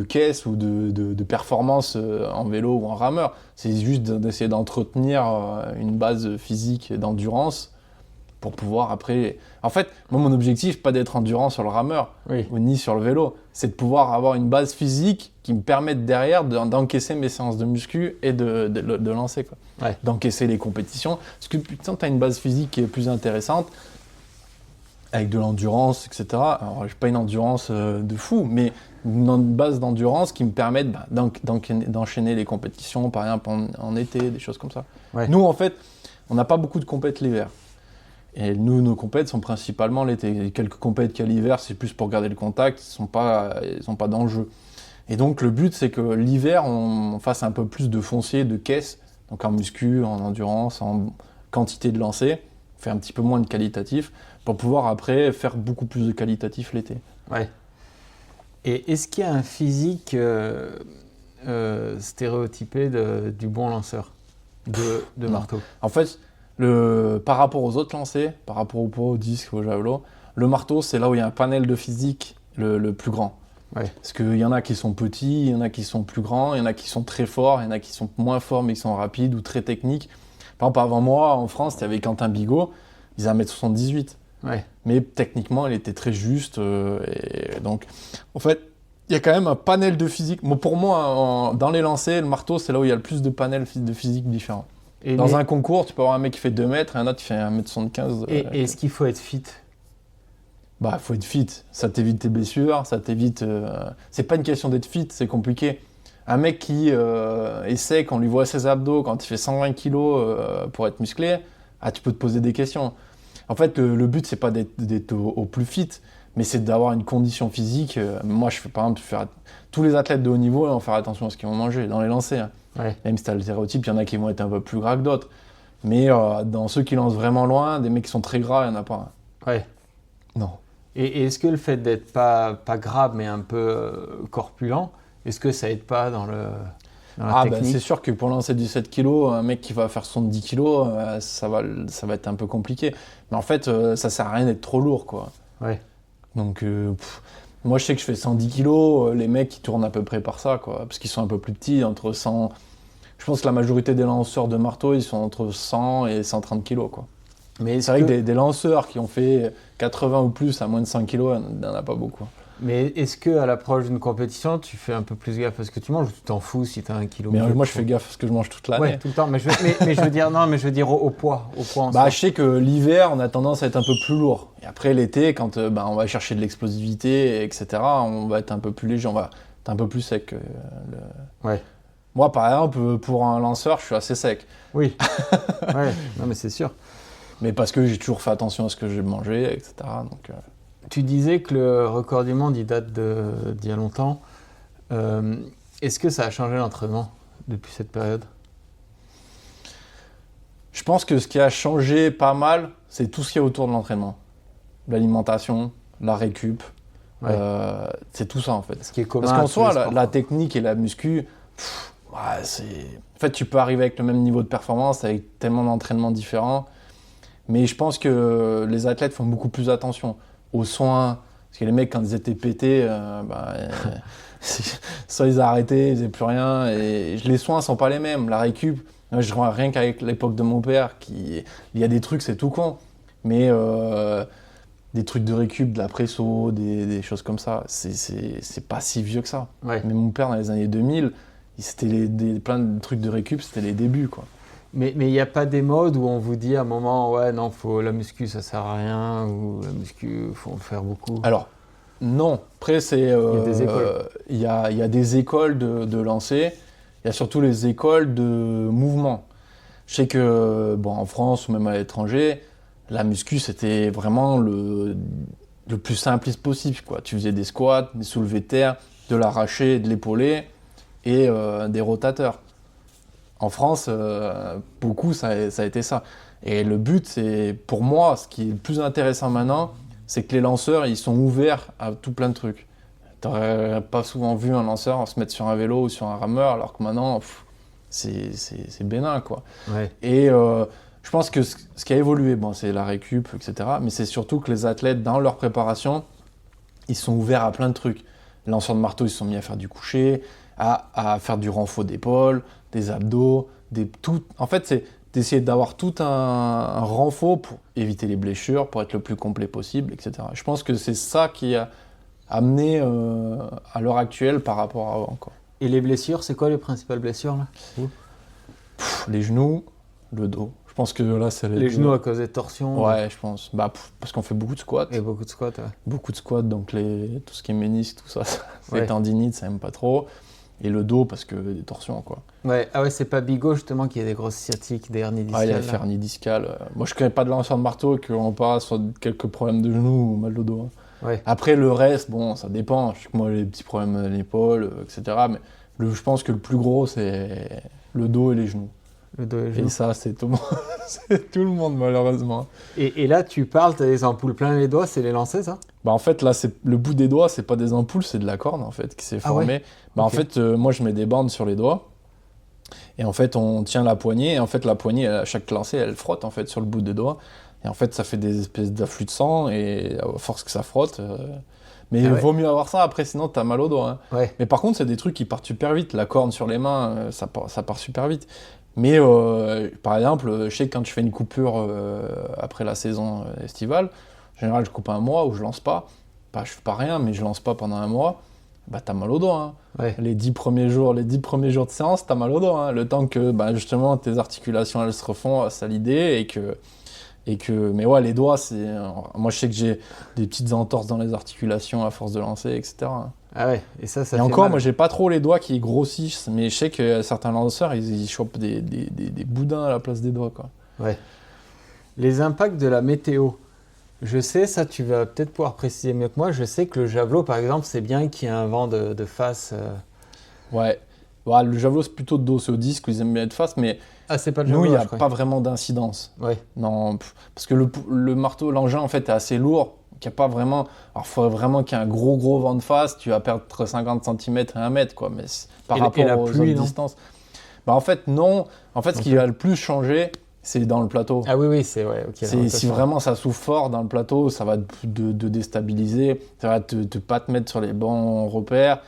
caisse ou de performance en vélo ou en rameur. C'est juste d'essayer d'entretenir une base physique et d'endurance pour pouvoir après... En fait, moi mon objectif, pas d'être endurant sur le rameur Oui. ou ni sur le vélo, c'est de pouvoir avoir une base physique qui me permette derrière d'encaisser mes séances de muscu et de lancer, quoi. Ouais. D'encaisser les compétitions. Parce que putain, tu as une base physique qui est plus intéressante, avec de l'endurance, etc. Alors, j'ai pas une endurance de fou, mais une base d'endurance qui me permette d'enchaîner les compétitions, par exemple en été, des choses comme ça. Ouais. Nous, en fait, on n'a pas beaucoup de compètes l'hiver. Et nous, nos compètes sont principalement l'été. Les quelques compètes qu'il y a l'hiver, c'est plus pour garder le contact, ils sont pas d'enjeu. Et donc, le but, c'est que l'hiver, on fasse un peu plus de foncier, de caisse, donc en muscu, en endurance, en quantité de lancers, on fait un petit peu moins de qualitatif, pour pouvoir après faire beaucoup plus de qualitatif l'été. Ouais. Et est-ce qu'il y a un physique stéréotypé du bon lanceur de Non. marteau? En fait, par rapport aux autres lancers, par rapport au pot, au disque, au javelot, le marteau, c'est là où il y a un panel de physique le plus grand. Ouais. Parce qu'il y en a qui sont petits, il y en a qui sont plus grands, il y en a qui sont très forts, il y en a qui sont moins forts mais qui sont rapides ou très techniques. Par exemple, avant moi, en France, il y avait Quentin Bigot, il faisait 1m78. Ouais. Mais techniquement, il était très juste. Et donc, en fait, il y a quand même un panel de physique. Bon, pour moi, dans les lancers, le marteau, c'est là où il y a le plus de panels de physique différents. Et Dans un concours, tu peux avoir un mec qui fait 2 mètres et un autre qui fait 1m75. Et est-ce qu'il faut être fit? Bah, faut être fit. Ça t'évite tes blessures, ça t'évite... C'est pas une question d'être fit, c'est compliqué. Un mec qui est sec, on lui voit ses abdos quand il fait 120 kilos pour être musclé, tu peux te poser des questions. En fait, le but, c'est pas d'être au plus fit, mais c'est d'avoir une condition physique. Moi, je fais par exemple, tous les athlètes de haut niveau, vont faire attention à ce qu'ils vont manger dans les lancers, hein. Ouais. Même si tu as le stéréotype, il y en a qui vont être un peu plus gras que d'autres. Mais dans ceux qui lancent vraiment loin, des mecs qui sont très gras, il n'y en a pas. Ouais. Non. Et est-ce que le fait d'être pas grave mais un peu corpulent, est-ce que ça aide pas dans la Ben, technique? c'est sûr que pour lancer du 7 kg, un mec qui va faire 70 kg, ça va être un peu compliqué. Mais en fait, ça sert à rien d'être trop lourd, quoi. Ouais. Donc, moi, je sais que je fais 110 kg, les mecs, ils tournent à peu près par ça, quoi. Parce qu'ils sont un peu plus petits, entre 100... Je pense que la majorité des lanceurs de marteau, ils sont entre 100 et 130 kg, quoi. Mais C'est vrai que des lanceurs qui ont fait 80 ou plus à moins de 100 kg, il n'y en a pas beaucoup. Mais est-ce qu'à l'approche d'une compétition, tu fais un peu plus gaffe à ce que tu manges ou tu t'en fous si tu as 1 kilo? Mais moi, je fais gaffe à ce que je mange toute l'année. Ouais, tout le temps. Mais je veux dire, non, mais je veux dire au poids. Au poids en Bah, soi. je sais que l'hiver, on a tendance à être un peu plus lourd. Et après, l'été, quand on va chercher de l'explosivité, etc., on va être un peu plus léger, on va être un peu plus sec. Ouais. Moi, par exemple, pour un lanceur, je suis assez sec. Oui. Ouais. Non, mais c'est sûr. Mais parce que j'ai toujours fait attention à ce que j'ai mangé, etc. Donc, Tu disais que le record du monde, il date d'il y a longtemps. Est-ce que ça a changé l'entraînement depuis cette période? je pense que ce qui a changé pas mal, c'est tout ce qui est autour de l'entraînement. L'alimentation, la récup. Ouais. C'est tout ça en fait. Ce qui est commun Parce à qu'en tous soi, les la sports. technique et la muscu, c'est... En fait, tu peux arriver avec le même niveau de performance, avec tellement d'entraînements différents. Mais je pense que les athlètes font beaucoup plus attention aux soins. Parce que les mecs, quand ils étaient pétés, soit ils arrêtaient, ils faisaient plus rien. Et les soins sont pas les mêmes. La récup, moi, je vois rien qu'avec l'époque de mon père, il y a des trucs, c'est tout con. Mais des trucs de récup, de la presso, des choses comme ça, c'est pas si vieux que ça. Ouais. Mais mon père, dans les années 2000, c'était plein de trucs de récup, c'était les débuts, quoi. Mais il n'y a pas des modes où on vous dit à un moment, ouais, non, la muscu, ça sert à rien, ou la muscu, faut en faire beaucoup. Alors, non. Après, c'est... Il y a des écoles. Il y a des écoles de lancer. Il y a surtout les écoles de mouvement. Je sais que, bon, en France ou même à l'étranger, la muscu, c'était vraiment le plus simpliste possible, quoi. Tu faisais des squats, des soulevés de terre, de l'arraché, de l'épaulé et des rotateurs. En France, beaucoup, ça a été ça. Et le but, c'est, pour moi, ce qui est le plus intéressant maintenant, c'est que les lanceurs, ils sont ouverts à tout plein de trucs. T'aurais pas souvent vu un lanceur se mettre sur un vélo ou sur un rameur, alors que maintenant, c'est bénin, quoi. Ouais. Et je pense que ce qui a évolué, bon, c'est la récup, etc. Mais c'est surtout que les athlètes, dans leur préparation, ils sont ouverts à plein de trucs. Les lanceurs de marteau, ils se sont mis à faire du coucher, à faire du renfort d'épaule, des abdos, en fait, c'est d'essayer d'avoir tout un renfort pour éviter les blessures, pour être le plus complet possible, etc. Je pense que c'est ça qui a amené à l'heure actuelle par rapport à avant, quoi. Et les blessures, c'est quoi les principales blessures là? Les genoux, le dos. Je pense que là, c'est Les genoux à cause des torsions. Ouais, je pense. Parce qu'on fait beaucoup de squats. Et beaucoup de squats. Ouais. Beaucoup de squats, donc tout ce qui est ménisque, tout ça, Ouais. les tendinites, ça aime pas trop. Et le dos, parce que des torsions, quoi. Ouais. Ah ouais, c'est pas Bigot justement qui a des grosses sciatiques, des hernies discales. Ah, il y a là. la hernie discale. Moi, je connais pas de lanceur de marteau et qu'on passe soit quelques problèmes de genoux ou mal au dos, hein. Ouais. Après, le reste, bon, ça dépend. Je sais que moi, j'ai des petits problèmes à l'épaule, etc. Mais je pense que le plus gros, c'est le dos et les genoux. Le dos et les Et genoux. ça, c'est tout le monde, c'est tout le monde, malheureusement. Et là, tu parles, t'as des ampoules plein les doigts, c'est les lancers, ça? Bah en fait, là, le bout des doigts, c'est pas des ampoules, c'est de la corde, en fait, qui s'est Ah ouais. formée. Bah, Ok. en fait, moi, je mets des bandes sur les doigts. Et en fait, on tient la poignée. Et en fait, la poignée, à chaque lancer, elle frotte, en fait, sur le bout des doigts. Et en fait, ça fait des espèces d'afflux de sang. Et à force que ça frotte... Mais Ah ouais. vaut mieux avoir ça, après, sinon, t'as mal au doigt, hein. Ouais. Mais par contre, c'est des trucs qui partent super vite. La corne sur les mains, ça part super vite. Mais par exemple, je sais que quand je fais une coupure après la saison estivale, en général, je coupe un mois où je lance pas. Bah, je fais pas rien, mais je lance pas pendant un mois. Bah, t'as mal au doigt, hein. Ouais. Les 10 premiers jours de séance, t'as mal au doigt, hein. Le temps que justement tes articulations elles se refont à s'alider mais ouais, les doigts, moi je sais que j'ai des petites entorses dans les articulations à force de lancer, etc. Ah ouais. Et ça Et fait encore, mal. moi j'ai pas trop les doigts qui grossissent, mais je sais que certains lanceurs ils chopent des boudins à la place des doigts, quoi. Ouais. Les impacts de la météo. Je sais, ça tu vas peut-être pouvoir préciser mieux que moi, je sais que le javelot par exemple, c'est bien qu'il y ait un vent de face. Ouais. Ouais, le javelot c'est plutôt de dos, c'est au disque, ils aiment bien être face, mais Ah, c'est pas le nous javelot, il n'y je a crois. pas vraiment d'incidence. Ouais. Non, parce que le marteau, l'engin en fait est assez lourd, qu'il n'y a pas vraiment. Alors il faudrait vraiment qu'il y ait un gros vent de face, tu vas perdre entre 50 cm et 1 mètre, quoi, mais par Et rapport la aux pluie, autres non distances. Bah en fait, non. En fait, ce qui Ok. va le plus changer, c'est dans le plateau. Ah oui, c'est ouais, ok. Si vraiment ça souffle fort dans le plateau, ça va te déstabiliser, ça va pas te mettre sur les bons repères.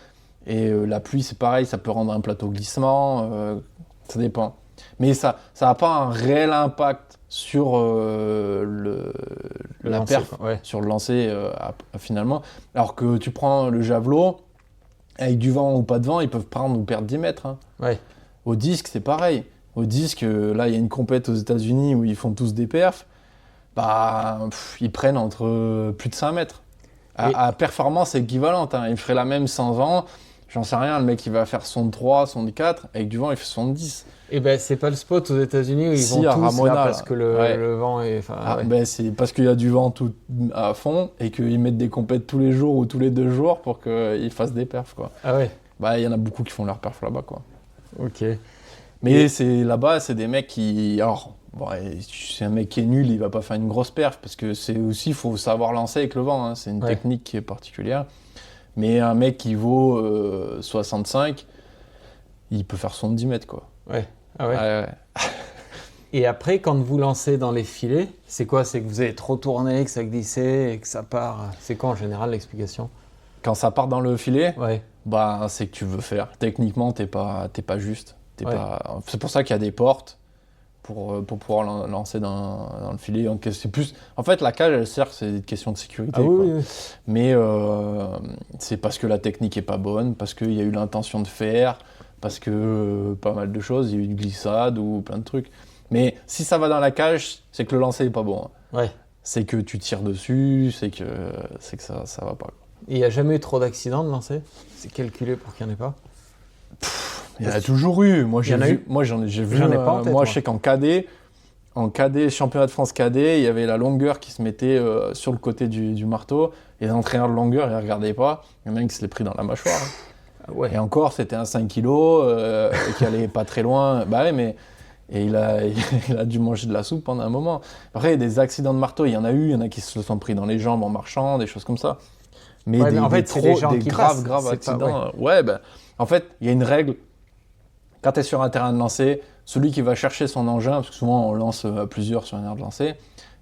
Et la pluie, c'est pareil, ça peut rendre un plateau glissement, ça dépend. Mais ça n'a pas un réel impact sur la lancer, perf, quoi. Ouais. sur le lancer finalement. Alors que tu prends le javelot, avec du vent ou pas de vent, ils peuvent prendre ou perdre 10 mètres, hein. Ouais. Au disque, c'est pareil. Au disque, là, il y a une compète aux États-Unis où ils font tous des perfs. Ils prennent entre plus de 5 mètres. À performance équivalente, hein. Ils feraient la même sans vent. J'en sais rien, le mec, il va faire son 3, son 4. Avec du vent, il fait son 10. Et ben c'est pas le spot aux États-Unis où ils Si, vont à tous Ramona, là, parce là. que Ouais. le vent est. Ouais. C'est parce qu'il y a du vent tout à fond et qu'ils mettent des compètes tous les jours ou tous les 2 jours pour qu'ils fassent des perfs, quoi. Ah ouais. Il y en a beaucoup qui font leurs perfs là-bas, quoi. Ok. Mais là-bas, c'est des mecs qui... Alors, bon, c'est un mec qui est nul, il va pas faire une grosse perf, parce que c'est aussi, il faut savoir lancer avec le vent, hein. C'est une technique qui est particulière. Mais un mec qui vaut 65, il peut faire 70 mètres, quoi. Ouais. Ah ouais. Ouais. Et après, quand vous lancez dans les filets, c'est quoi? C'est que vous avez trop tourné, que ça glissait et que ça part. C'est quoi en général l'explication? Quand ça part dans le filet, Ouais. bah, c'est que tu veux faire. Techniquement, t'es pas juste. C'est pour ça qu'il y a des portes pour pouvoir lancer dans le filet. Donc, c'est plus... En fait, la cage, elle sert, c'est une question de sécurité. Ah oui, quoi. oui. Mais c'est parce que la technique est pas bonne, parce qu'il y a eu l'intention de faire, parce que pas mal de choses, il y a eu une glissade ou plein de trucs. Mais si ça va dans la cage, c'est que le lancer est pas bon. Hein. Ouais. C'est que tu tires dessus, c'est que ça va pas. Quoi. Et il n'y a jamais eu trop d'accidents de lancer? C'est calculé pour qu'il n'y en ait pas? Il y en a toujours eu. Moi, j'ai vu. Moi, j'en ai vu. J'en ai pas en tête, moi, je sais qu'en cadet, championnat de France cadet, il y avait la longueur qui se mettait sur le côté du marteau. Et l'entraîneur de longueur, il ne regardait pas. Il y en a un qui se l'est pris dans la mâchoire. Hein. Ouais. Et encore, c'était un 5 kg et qui allait pas très loin. Bah ouais, mais... Et il a dû manger de la soupe pendant un moment. Après, des accidents de marteau, il y en a eu. Il y en a qui se sont pris dans les jambes en marchant, des choses comme ça. Mais en fait, c'est des gens qui graves passent, accidents. En fait, il y a une règle. Quand tu es sur un terrain de lancer, celui qui va chercher son engin, parce que souvent on lance à plusieurs sur un aire de lancer,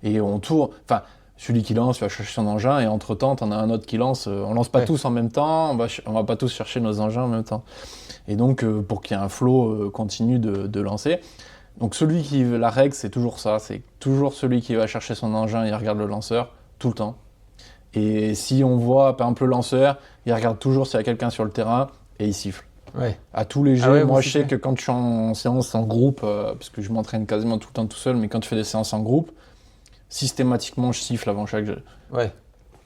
et on tourne. Enfin, celui qui lance va chercher son engin, et entre-temps, tu en as un autre qui lance. On lance pas tous en même temps, on va pas tous chercher nos engins en même temps. Et donc, pour qu'il y ait un flow continu de lancer. Donc, la règle, c'est toujours ça. C'est toujours celui qui va chercher son engin, il regarde le lanceur, tout le temps. Et si on voit, par exemple, le lanceur, il regarde toujours s'il y a quelqu'un sur le terrain, et il siffle. Ouais. À tous les jeux, Ah ouais, moi je sais que quand je suis en séance en groupe, parce que je m'entraîne quasiment tout le temps tout seul, mais quand je fais des séances en groupe, systématiquement je siffle avant chaque jeu. Ouais.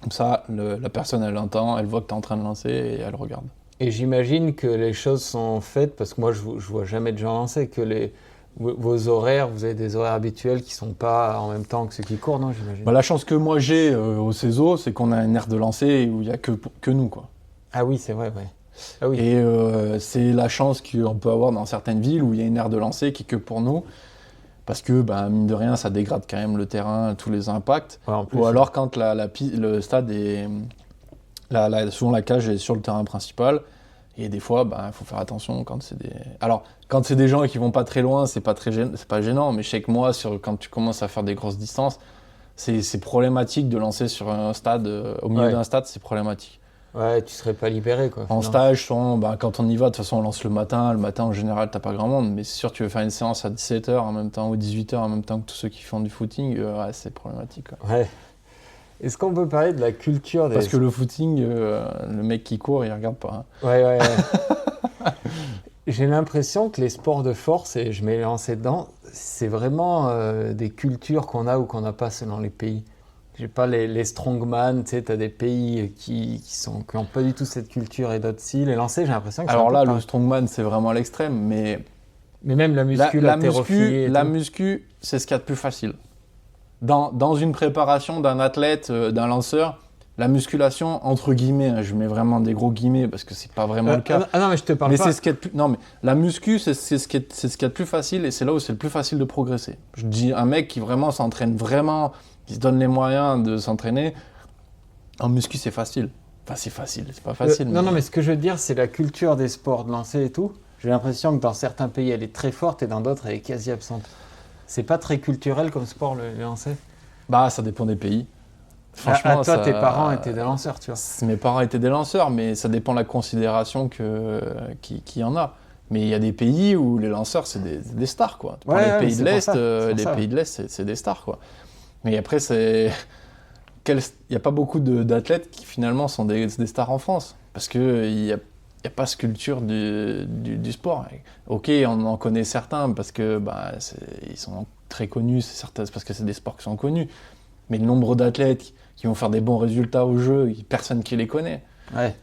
Comme ça, la personne elle entend, elle voit que tu es en train de lancer et elle regarde. Et j'imagine que les choses sont faites, parce que moi je vois jamais de gens lancer, que vos horaires, vous avez des horaires habituels qui sont pas en même temps que ceux qui courent, non, j'imagine. Bah, la chance que moi j'ai au CESO, c'est qu'on a une aire de lancer où il n'y a que nous, quoi. Ah oui, c'est vrai, ouais. Ah oui. Et c'est la chance qu'on peut avoir dans certaines villes où il y a une aire de lancer qui est que pour nous. Parce que, mine de rien, ça dégrade quand même le terrain, tous les impacts. Ouais, en plus, ou alors quand le stade est... souvent la cage est sur le terrain principal. Et des fois, il faut faire attention quand c'est des... Alors, quand c'est des gens qui vont pas très loin, c'est pas gênant. Mais je sais que moi, quand tu commences à faire des grosses distances, c'est problématique de lancer sur un stade. Au milieu d'un stade, c'est problématique. Ouais, tu serais pas libéré, quoi. En stage, quand on y va, de toute façon, on lance le matin. Le matin, en général, t'as pas grand monde. Mais c'est sûr, tu veux faire une séance à 17h en même temps ou 18h en même temps que tous ceux qui font du footing, c'est problématique. Quoi. Ouais. Est-ce qu'on peut parler de la culture des... Parce que le footing, le mec qui court, il regarde pas. Hein. Ouais. J'ai l'impression que les sports de force, et je m'ai lancé dedans, c'est vraiment des cultures qu'on a ou qu'on n'a pas selon les pays. J'ai pas les strongman, tu sais, t'as des pays qui ont pas du tout cette culture et d'autres si. Les lancers, j'ai l'impression que c'est alors là, le strongman, c'est vraiment à l'extrême, mais même la muscu, la muscu, c'est ce qu'il y a de plus facile. Dans une préparation d'un athlète, d'un lanceur, la musculation, entre guillemets, je mets vraiment des gros guillemets parce que c'est pas vraiment le cas. Ah non, mais je te parle pas. C'est ce qu'il y a de plus... Non, mais la muscu, c'est ce qu'il y a de plus facile et c'est là où c'est le plus facile de progresser. Je dis un mec qui vraiment s'entraîne vraiment, qui se donne les moyens de s'entraîner, en muscu, c'est facile. Enfin, c'est facile, c'est pas facile. Non, mais ce que je veux dire, c'est la culture des sports de lancer et tout. J'ai l'impression que dans certains pays, elle est très forte et dans d'autres, elle est quasi absente. C'est pas très culturel comme sport, le lancer? Ça dépend des pays. Franchement, toi, tes parents étaient des lanceurs, tu vois. Mes parents étaient des lanceurs, mais ça dépend de la considération qu'il y en a. Mais il y a des pays où les lanceurs, c'est des stars, quoi. Les pays de l'Est, c'est des stars, quoi. Mais après, il n'y a pas beaucoup d'athlètes qui, finalement, sont des stars en France. Parce qu'il n'y a pas cette culture du sport. Ok, on en connaît certains parce que ils sont très connus, c'est parce que c'est des sports qui sont connus. Mais le nombre d'athlètes qui vont faire des bons résultats au jeu, personne qui les connaît. Ouais.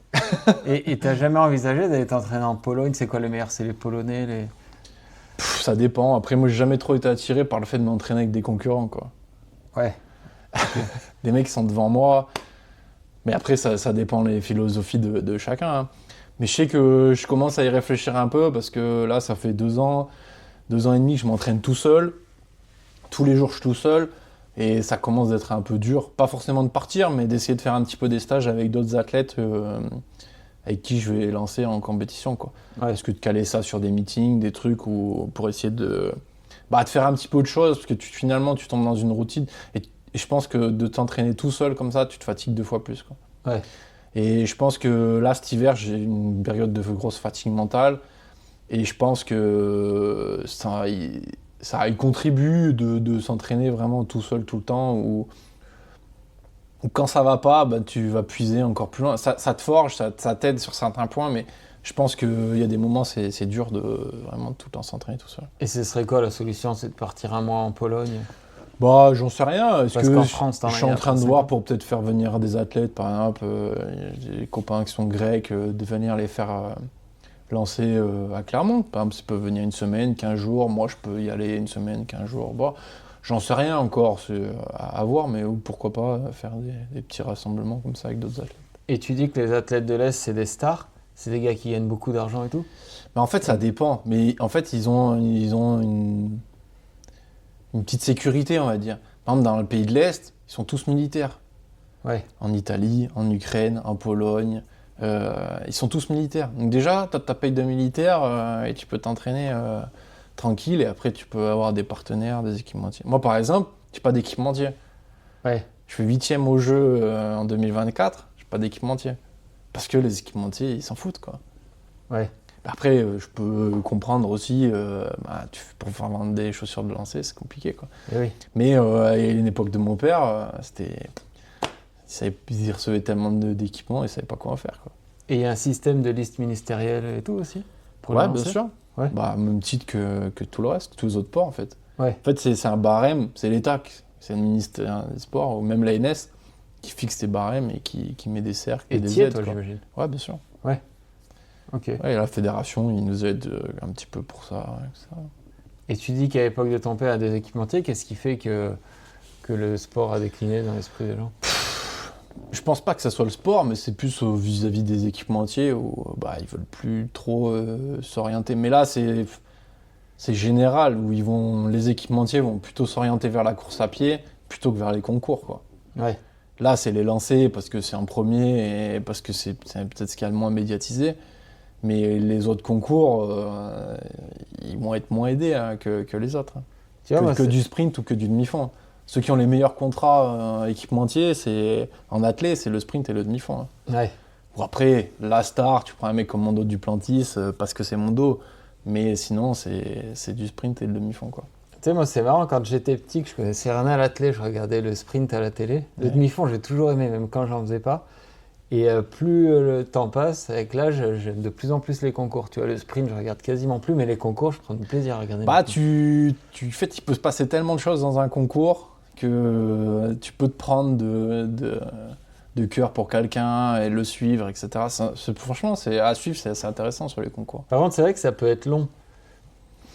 Et t'as jamais envisagé d'aller t'entraîner en Pologne? C'est quoi les meilleurs? C'est les Polonais, Ça dépend. Après, moi, j'ai jamais trop été attiré par le fait de m'entraîner avec des concurrents, quoi. Ouais. Des mecs qui sont devant moi. Mais après, ça dépend les philosophies de chacun. Hein. Mais je sais que je commence à y réfléchir un peu parce que là, ça fait 2 ans. 2 ans et demi que je m'entraîne tout seul. Tous les jours, je suis tout seul. Et ça commence d'être un peu dur. Pas forcément de partir, mais d'essayer de faire un petit peu des stages avec d'autres athlètes avec qui je vais lancer en compétition, quoi. Ouais. Est-ce que de caler ça sur des meetings, des trucs pour essayer de faire un petit peu autre chose, parce que finalement, tu tombes dans une routine. Et je pense que de t'entraîner tout seul comme ça, tu te fatigues 2 fois plus, quoi. Ouais. Et je pense que là, cet hiver, j'ai une période de grosse fatigue mentale. Et je pense que ça y contribue de s'entraîner vraiment tout seul tout le temps. Ou quand ça va pas, tu vas puiser encore plus loin. Ça te forge, ça t'aide sur certains points, mais je pense qu'il y a des moments, c'est dur de vraiment tout le temps s'entraîner tout seul. Et ce serait quoi la solution? C'est de partir un mois en Pologne? J'en sais rien. Parce qu'en France, je suis en train de voir pour peut-être faire venir des athlètes, par exemple, j'ai des copains qui sont grecs, de venir les faire lancer à Clermont. Par exemple, ils peuvent venir une semaine, 15 jours. Moi, je peux y aller une semaine, 15 jours. J'en sais rien encore, c'est à voir, mais pourquoi pas faire des petits rassemblements comme ça avec d'autres athlètes. Et tu dis que les athlètes de l'Est, c'est des stars? C'est des gars qui gagnent beaucoup d'argent et tout? En fait, ça dépend. Mais en fait, ils ont une petite sécurité, on va dire. Par exemple, dans le pays de l'Est, ils sont tous militaires. Ouais. En Italie, en Ukraine, en Pologne, ils sont tous militaires. Donc déjà, tu as ta paye de militaire et tu peux t'entraîner tranquille, et après tu peux avoir des partenaires, des équipementiers. Moi, par exemple, j'ai pas d'équipementier. Ouais. Je fais 8e au jeu en 2024, j'ai pas d'équipementier. Parce que les équipementiers, ils s'en foutent, quoi. Ouais. Après, je peux comprendre aussi, pour faire vendre des chaussures de lancer, c'est compliqué, quoi. Et oui. Mais à une époque de mon père, il recevait tellement d'équipements, il savait pas quoi en faire, quoi. Et il y a un système de liste ministérielle et tout aussi? Pour Ouais, le bien lancer? sûr. Ouais. Même titre que tout le reste, tous les autres sports, en fait. Ouais. En fait, c'est un barème, c'est l'État, c'est le ministère des Sports, ou même l'ANS, qui fixe ces barèmes et qui met des cercles et des aides, toi, quoi. j'imagine. Ouais, bien sûr. Ok. Ouais, et la fédération, ils nous aident un petit peu pour ça. Et tu dis qu'à l'époque de ton père, il y a des équipementiers. Qu'est-ce qui fait que le sport a décliné dans l'esprit des gens? Je pense pas que ça soit le sport, mais c'est plus vis-à-vis des équipementiers où ils veulent plus trop s'orienter. Mais là, c'est général, où les équipementiers vont plutôt s'orienter vers la course à pied plutôt que vers les concours, quoi. Ouais. Là, c'est les lancers parce que c'est en premier et parce que c'est peut-être ce qu'il y a le moins médiatisé. Mais les autres concours, ils vont être moins aidés que les autres. Tu vois, que du sprint ou que du demi-fond. Ceux qui ont les meilleurs contrats équipementiers, en athlée, c'est le sprint et le demi-fond. Ouais. Bon, après, la star, tu prends un mec comme Mondo Duplantis parce que c'est Mondo. Mais sinon, c'est du sprint et le demi-fond, quoi. Tu sais, moi, c'est marrant, quand j'étais petit, que je connaissais rien à l'athlé, je regardais le sprint à la télé. Le Ouais. demi-fond, j'ai toujours aimé, même quand j'en faisais pas. Et plus le temps passe, avec l'âge, j'aime de plus en plus les concours. Tu vois, le sprint, je regarde quasiment plus, mais les concours, je prends du plaisir à regarder. Il peut se passer tellement de choses dans un concours que tu peux te prendre de cœur pour quelqu'un et le suivre, etc. Franchement, à suivre, c'est assez intéressant sur les concours. Par contre, c'est vrai que ça peut être long.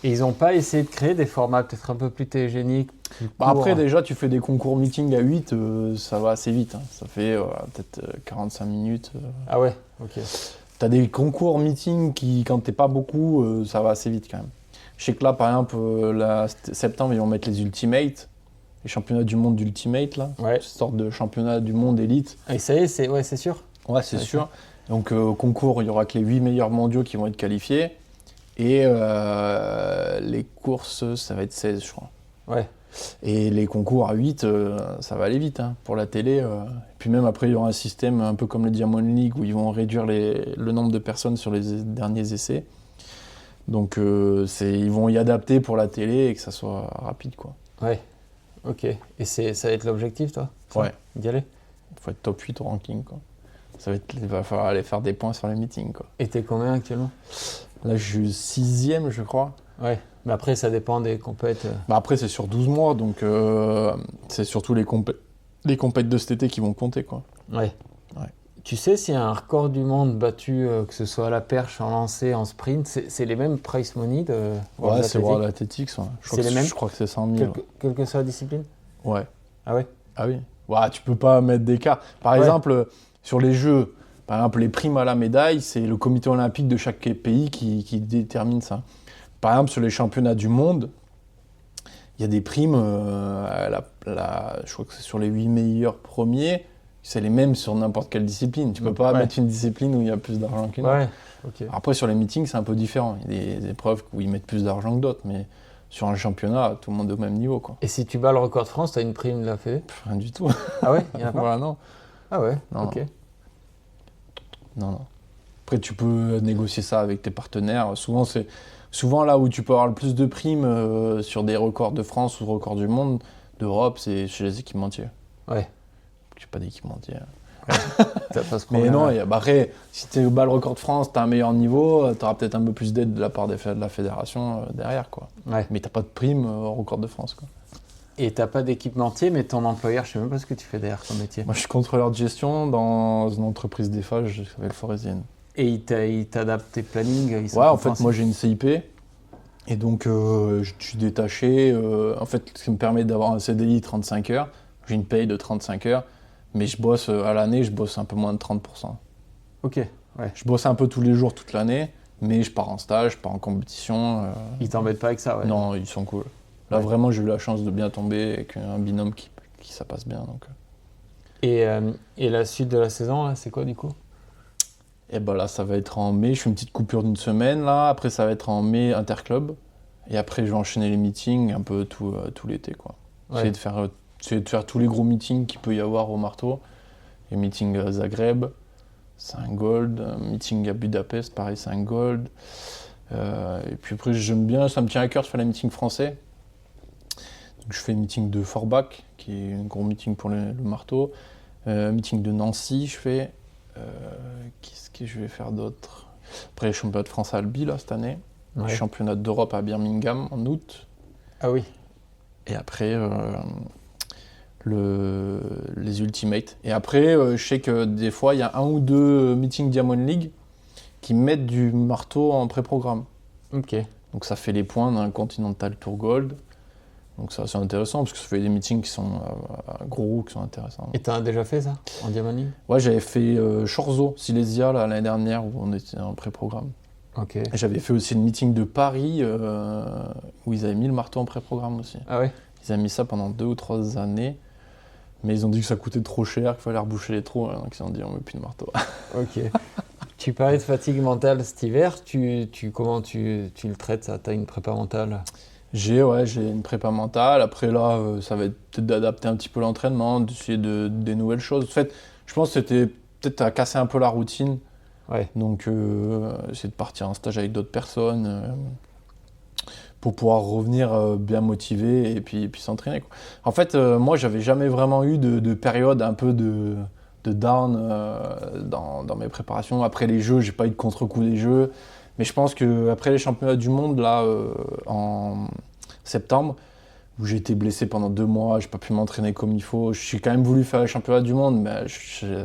Et ils n'ont pas essayé de créer des formats peut-être un peu plus télégéniques, plus courts. Après, déjà, tu fais des concours meeting à 8, ça va assez vite, hein. Ça fait peut-être 45 minutes. Ah ouais, ok. T'as des concours meeting qui, quand t'es pas beaucoup, ça va assez vite quand même. Je sais que là, par exemple, septembre, ils vont mettre les Ultimates, les championnats du monde d'Ultimate, là. Ouais. Une sorte de championnat du monde élite. Et ça y est, c'est sûr. Ouais, c'est Ouais, sûr. Donc, au concours, il y aura que les 8 meilleurs mondiaux qui vont être qualifiés. Et les courses, ça va être 16, je crois. Ouais. Et les concours à 8, ça va aller vite, hein, pour la télé. Et puis même après, il y aura un système un peu comme le Diamond League où ils vont réduire le nombre de personnes sur les derniers essais. Donc ils vont y adapter pour la télé et que ça soit rapide, quoi. Ouais. Ok. Et ça va être l'objectif, toi? Ouais. D'y aller? Il faut être top 8 au ranking, quoi. Il va falloir aller faire des points sur les meetings, quoi. Et t'es combien actuellement? Là, je suis 6e, je crois. Ouais. Mais après, ça dépend des compètes. Après, c'est sur 12 mois, donc c'est surtout les compètes de cet été qui vont compter, quoi. Ouais. Ouais. Tu sais s'il y a un record du monde battu, que ce soit à la perche, en lancer, en sprint, c'est les mêmes price money de Ouais, c'est World Athletics. Ouais. Je crois que c'est 100 000. Quelle que soit la discipline? Ouais. Ah ouais? Ah oui. Ouais, tu peux pas mettre d'écart. Par exemple, sur les Jeux, par exemple, les primes à la médaille, c'est le comité olympique de chaque pays qui détermine ça. Par exemple, sur les championnats du monde, il y a des primes, je crois que c'est sur les 8 meilleurs premiers, c'est les mêmes sur n'importe quelle discipline. Tu peux pas mettre une discipline où il y a plus d'argent qu'une autre. Ouais, ok. Après, sur les meetings, c'est un peu différent. Il y a des épreuves où ils mettent plus d'argent que d'autres, mais sur un championnat, tout le monde est au même niveau, quoi. Et si tu bats le record de France, tu as une prime de la Fédé? Rien du tout. Ah ouais, il y en a pas? Voilà, non. Ah ouais, Non, ok. Non. Après, tu peux négocier ça avec tes partenaires. Souvent là où tu peux avoir le plus de primes sur des records de France ou records du monde, d'Europe, c'est chez les équipementiers. Ouais. J'ai pas d'équipementier. T'as pas ce Mais problème. non, après, si tu bats le record de France, tu as un meilleur niveau, tu auras peut-être un peu plus d'aide de la part de la fédération derrière, quoi. Ouais. Mais t'as pas de prime au record de France, quoi. Et t'as pas d'équipementier, mais ton employeur, je sais même pas ce que tu fais derrière comme métier. Moi, je suis contrôleur de gestion dans une entreprise d'Eiffage qui s'appelle Forésienne. Et il t'adapte tes plannings, ils sont Ouais, en fait, compréhensifs? moi, j'ai une CIP. Et donc, je suis détaché. En fait, ce qui me permet d'avoir un CDI 35 heures. J'ai une paye de 35 heures. Mais je bosse à l'année, je bosse un peu moins de 30%. Ok, ouais. Je bosse un peu tous les jours, toute l'année. Mais je pars en stage, je pars en compétition. Ils t'embêtent pas avec ça, ouais. Non, ils sont cool. Là, Ouais. vraiment, j'ai eu la chance de bien tomber avec un binôme qui ça passe bien. Donc. Et la suite de la saison, là, c'est quoi du coup? Et ben là, ça va être en mai. Je fais une petite coupure d'une semaine. Là. Après, ça va être en mai interclub. Et après, je vais enchaîner les meetings un peu tout l'été, quoi. Ouais. Essayer de faire tous les gros meetings qu'il peut y avoir au marteau. Les meetings à Zagreb, c'est un gold. Un meeting à Budapest, pareil, c'est un gold. Et puis après, j'aime bien, ça me tient à cœur de faire les meetings français. Donc, je fais le meeting de Forbach, qui est un gros meeting pour le marteau. Meeting de Nancy, je fais. Qu'est-ce que je vais faire d'autre? Après, les championnats de France à Albi, là, cette année. Ouais. Les championnats d'Europe à Birmingham, en août. Ah oui. Et après, les Ultimates. Et après, je sais que des fois, il y a un ou deux meetings Diamond League qui mettent du marteau en pré-programme. Ok. Donc ça fait les points d'un Continental Tour Gold. Donc ça, c'est intéressant parce que ça fait des meetings qui sont gros, qui sont intéressants. Et t'as déjà fait ça, en Diamond League? Ouais, j'avais fait Chorzo, Silesia, là, l'année dernière, où on était en pré-programme. Ok. Et j'avais fait aussi le meeting de Paris, où ils avaient mis le marteau en pré-programme aussi. Ah ouais? Ils avaient mis ça pendant 2 ou 3 années, mais ils ont dit que ça coûtait trop cher, qu'il fallait reboucher les trous, donc ils ont dit on met plus de marteau. Ok. Tu parlais de fatigue mentale cet hiver, comment tu le traites ça? T'as une prépa mentale? J'ai une prépa mentale. Après là, ça va être peut-être d'adapter un petit peu l'entraînement, d'essayer des nouvelles choses. En fait, je pense que c'était peut-être à casser un peu la routine. Ouais. Donc, essayer de partir en stage avec d'autres personnes pour pouvoir revenir bien motivé et puis s'entraîner, quoi. En fait, moi, j'avais jamais vraiment eu de période un peu de down dans mes préparations. Après les jeux, j'ai pas eu de contre-coup des jeux. Mais je pense qu'après les championnats du monde, là, en septembre, où j'ai été blessé pendant 2 mois, j'ai pas pu m'entraîner comme il faut. J'ai quand même voulu faire les championnats du monde, mais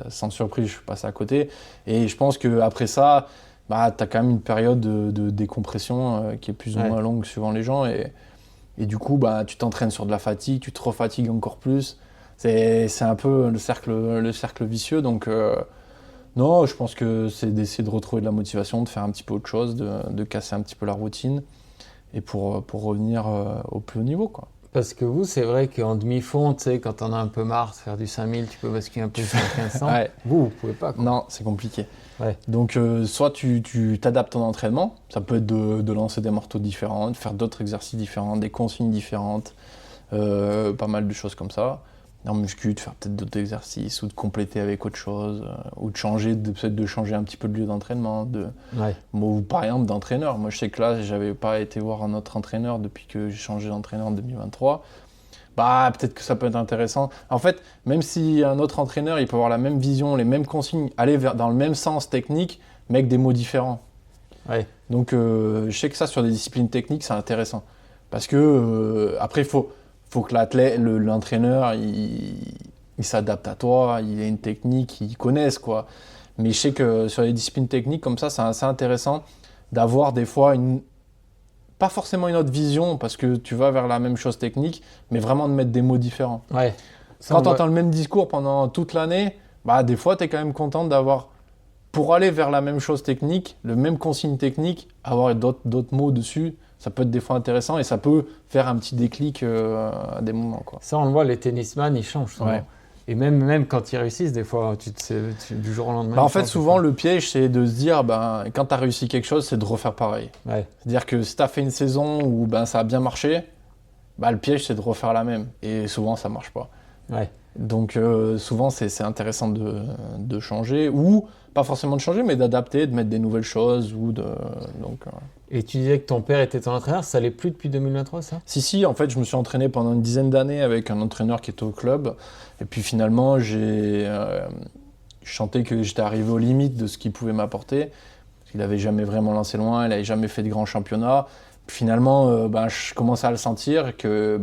sans surprise, je suis passé à côté. Et je pense qu'après ça, bah, tu as quand même une période de décompression qui est plus ou moins longue suivant les gens. Et du coup, bah, tu t'entraînes sur de la fatigue, tu te refatigues encore plus. C'est un peu le cercle vicieux. Donc, non, je pense que c'est d'essayer de retrouver de la motivation, de faire un petit peu autre chose, de casser un petit peu la routine et pour revenir au plus haut niveau, quoi. Parce que vous, c'est vrai qu'en demi-fond, tu sais, quand on a un peu marre de faire du 5000, tu peux basculer un peu sur 1500. Ouais. Vous pouvez pas, quoi. Non, c'est compliqué. Ouais. Donc, soit tu t'adaptes ton entraînement, ça peut être de lancer des marteaux différents, de faire d'autres exercices différents, des consignes différentes, pas mal de choses comme ça. En muscu, de faire peut-être d'autres exercices ou de compléter avec autre chose, ou de changer, peut-être de changer un petit peu de lieu d'entraînement, ou par exemple d'entraîneur. Moi, je sais que là, j'avais pas été voir un autre entraîneur depuis que j'ai changé d'entraîneur en 2023. Bah, peut-être que ça peut être intéressant. En fait, même si un autre entraîneur, il peut avoir la même vision, les mêmes consignes, aller dans le même sens technique, mais avec des mots différents. Ouais. Donc, je sais que ça, sur des disciplines techniques, c'est intéressant. Parce que, après, il faut que l'entraîneur, il s'adapte à toi, il a une technique, il connaisse, quoi. Mais je sais que sur les disciplines techniques comme ça, c'est assez intéressant d'avoir des fois pas forcément une autre vision, parce que tu vas vers la même chose technique, mais vraiment de mettre des mots différents. Ouais. Quand tu entends le même discours pendant toute l'année, bah, des fois, tu es quand même content d'avoir, pour aller vers la même chose technique, le même consigne technique, avoir d'autres mots dessus, Ça peut être des fois intéressant et ça peut faire un petit déclic à des moments, quoi. Ça, on le voit, les tennisman, ils changent souvent. Ouais. Et même quand ils réussissent, des fois, du jour au lendemain. En ils fait, changent, souvent, des le piège, c'est de se dire, quand tu as réussi quelque chose, c'est de refaire pareil. fois. Ouais. C'est-à-dire que si tu as fait une saison où ça a bien marché, le piège, c'est de refaire la même. Et souvent, ça marche pas. Ouais. Donc, souvent, c'est intéressant de changer, ou pas forcément de changer, mais d'adapter, de mettre des nouvelles choses. Et tu disais que ton père était ton entraîneur, ça l'est plus depuis 2023, ça? Si, en fait, je me suis entraîné pendant une dizaine d'années avec un entraîneur qui était au club. Et puis finalement, je sentais que j'étais arrivé aux limites de ce qu'il pouvait m'apporter. Il n'avait jamais vraiment lancé loin, il n'avait jamais fait de grands championnats. Puis finalement, je commençais à le sentir que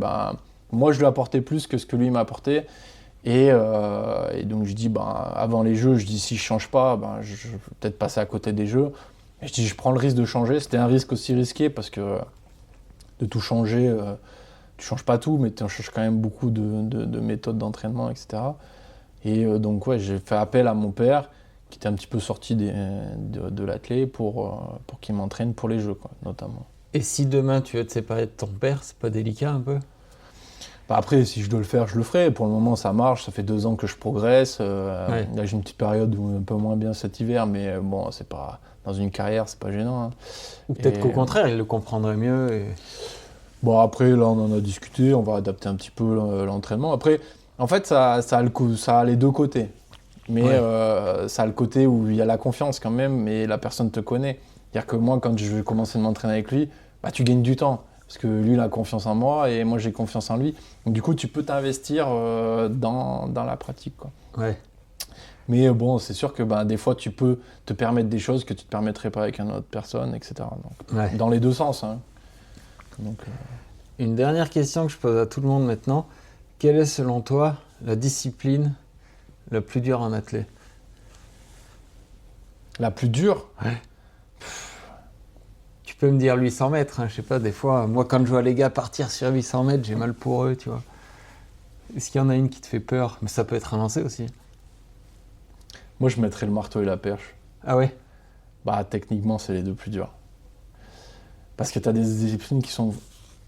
moi, je lui apportais plus que ce que lui m'a apporté. Et donc, je dis, avant les Jeux, je dis, si je ne change pas, je vais peut-être passer à côté des Jeux. Et je dis, je prends le risque de changer. C'était un risque aussi risqué parce que de tout changer, tu ne changes pas tout, mais tu changes quand même beaucoup de méthodes d'entraînement, etc. Et donc, j'ai fait appel à mon père, qui était un petit peu sorti de l'athlé pour qu'il m'entraîne pour les Jeux, quoi, notamment. Et si demain tu veux te séparer de ton père, c'est pas délicat un peu? Après, si je dois le faire, je le ferai. Pour le moment, ça marche. Ça fait 2 ans que je progresse. Ouais. Là, j'ai une petite période où un peu moins bien cet hiver, mais bon, c'est pas dans une carrière, c'est pas gênant, hein. Ou peut-être qu'au contraire, il le comprendrait mieux. Et... Bon, après, là, on en a discuté. On va adapter un petit peu l'entraînement. Après, en fait, ça a les deux côtés. Mais ça a le côté où il y a la confiance quand même, mais la personne te connaît. C'est-à-dire que moi, quand je vais commencer à m'entraîner avec lui, tu gagnes du temps. Parce que lui, il a confiance en moi et moi, j'ai confiance en lui. Donc, du coup, tu peux t'investir dans la pratique, quoi. Ouais. Mais bon, c'est sûr que des fois, tu peux te permettre des choses que tu ne te permettrais pas avec une autre personne, etc. Donc, Ouais. dans les deux sens, hein. Donc, Une dernière question que je pose à tout le monde maintenant. Quelle est, selon toi, la discipline la plus dure en athlète? la plus dure, Tu peux me dire 800 mètres, hein, je sais pas, des fois, moi quand je vois les gars partir sur 800 mètres, j'ai mal pour eux, tu vois. Est-ce qu'il y en a une qui te fait peur? Mais ça peut être un lancer aussi. moi, je mettrais le marteau et la perche. Ah ouais? Techniquement, c'est les deux plus durs. Parce que tu as des disciplines qui sont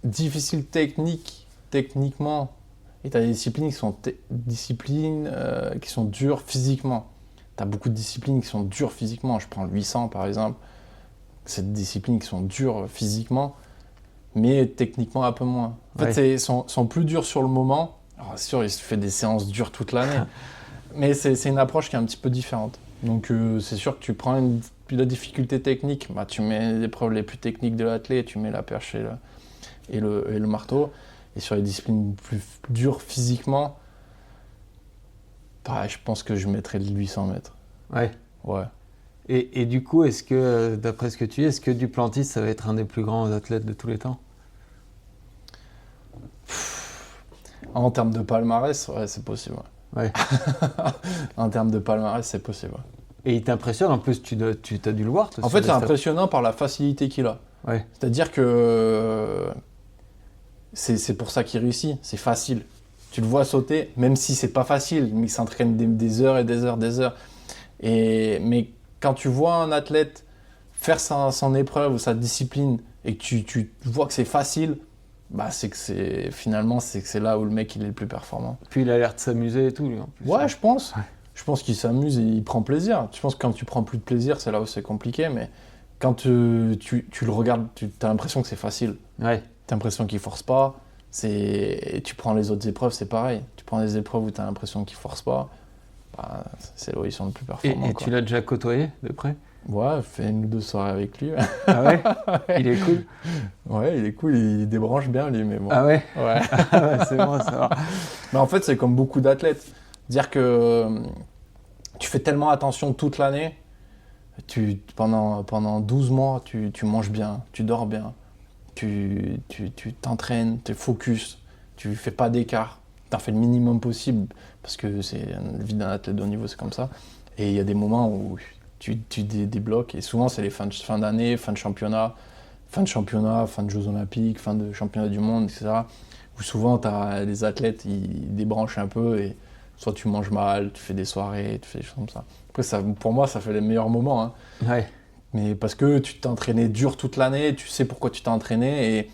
difficiles techniquement, et tu as des disciplines qui sont dures physiquement. Tu as beaucoup de disciplines qui sont dures physiquement. Je prends le 800 par exemple. C'est des disciplines qui sont dures physiquement, mais techniquement un peu moins. En fait, sont plus durs sur le moment. Alors, c'est sûr, il se fait des séances dures toute l'année, mais c'est une approche qui est un petit peu différente. Donc, c'est sûr que tu prends la difficulté technique, tu mets les épreuves les plus techniques de l'athlète, tu mets la perche et le marteau. Et sur les disciplines plus dures physiquement, je pense que je mettrais le 800 mètres. Ouais. Ouais. Et du coup, est-ce que, d'après ce que tu dis, est-ce que Duplantis, ça va être un des plus grands athlètes de tous les temps? En termes de palmarès, ouais, c'est possible. Ouais. En termes de palmarès, c'est possible. Et il t'impressionne, en plus, tu as dû le voir. En fait, c'est impressionnant par la facilité qu'il a. Ouais. C'est-à-dire que c'est pour ça qu'il réussit, c'est facile. Tu le vois sauter, même si c'est pas facile, mais il s'entraîne des heures et des heures, des heures. Mais quand tu vois un athlète faire son épreuve ou sa discipline et que tu vois que c'est facile, c'est que c'est là où le mec il est le plus performant. Puis il a l'air de s'amuser et tout, lui, en plus. Ouais, je pense. Ouais. Je pense qu'il s'amuse et il prend plaisir. Je pense que quand tu prends plus de plaisir, c'est là où c'est compliqué, mais quand tu le regardes, tu as l'impression que c'est facile. Ouais. Tu as l'impression qu'il force pas. Et tu prends les autres épreuves, c'est pareil. Tu prends des épreuves où tu as l'impression qu'il force pas, c'est là où ils sont le plus performants. Et tu l'as déjà côtoyé de près? Ouais, fait 1 ou 2 soirées avec lui. Ah ouais? Il est cool? Ouais, il est cool, il débranche bien lui, mais bon. Ah ouais? Ouais. C'est bon, ça va. Mais en fait, c'est comme beaucoup d'athlètes. Dire que tu fais tellement attention toute l'année, pendant 12 mois, tu manges bien, tu dors bien, tu t'entraînes, tu es focus, tu fais pas d'écart, tu en fais le minimum possible, parce que c'est la vie d'un athlète de haut niveau, c'est comme ça. Et il y a des moments où tu débloques, et souvent c'est les fins d'année, fin de championnat, fin de Jeux Olympiques, fin de championnat du monde, etc. Où souvent tu as des athlètes, ils débranchent un peu, et soit tu manges mal, tu fais des soirées, tu fais des choses comme ça. Après, pour moi, ça fait les meilleurs moments. Hein. Ouais. Mais parce que tu t'es entraîné dur toute l'année, tu sais pourquoi tu t'es entraîné et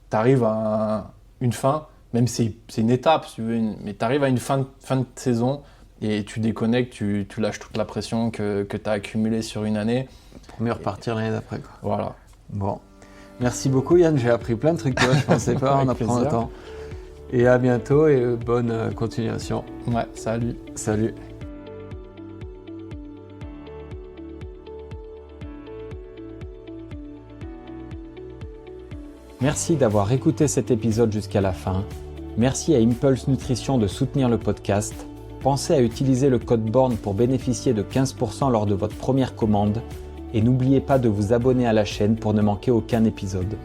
tu arrives à une fin, même si c'est une étape, si tu veux, mais tu arrives à une fin de saison et tu déconnectes, tu lâches toute la pression que tu as accumulée sur une année. Pour mieux repartir l'année d'après, quoi. Voilà. Bon. Merci beaucoup, Yann. J'ai appris plein de trucs, tu vois, je pensais pas en Avec apprendre plaisir. autant. Et à bientôt et bonne continuation. Ouais, salut. Salut. Merci d'avoir écouté cet épisode jusqu'à la fin. Merci à Impulse Nutrition de soutenir le podcast. Pensez à utiliser le code BORN pour bénéficier de 15% lors de votre première commande. Et n'oubliez pas de vous abonner à la chaîne pour ne manquer aucun épisode.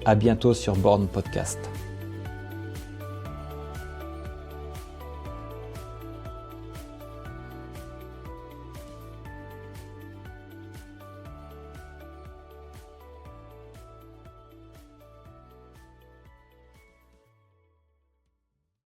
À bientôt sur Born Podcast.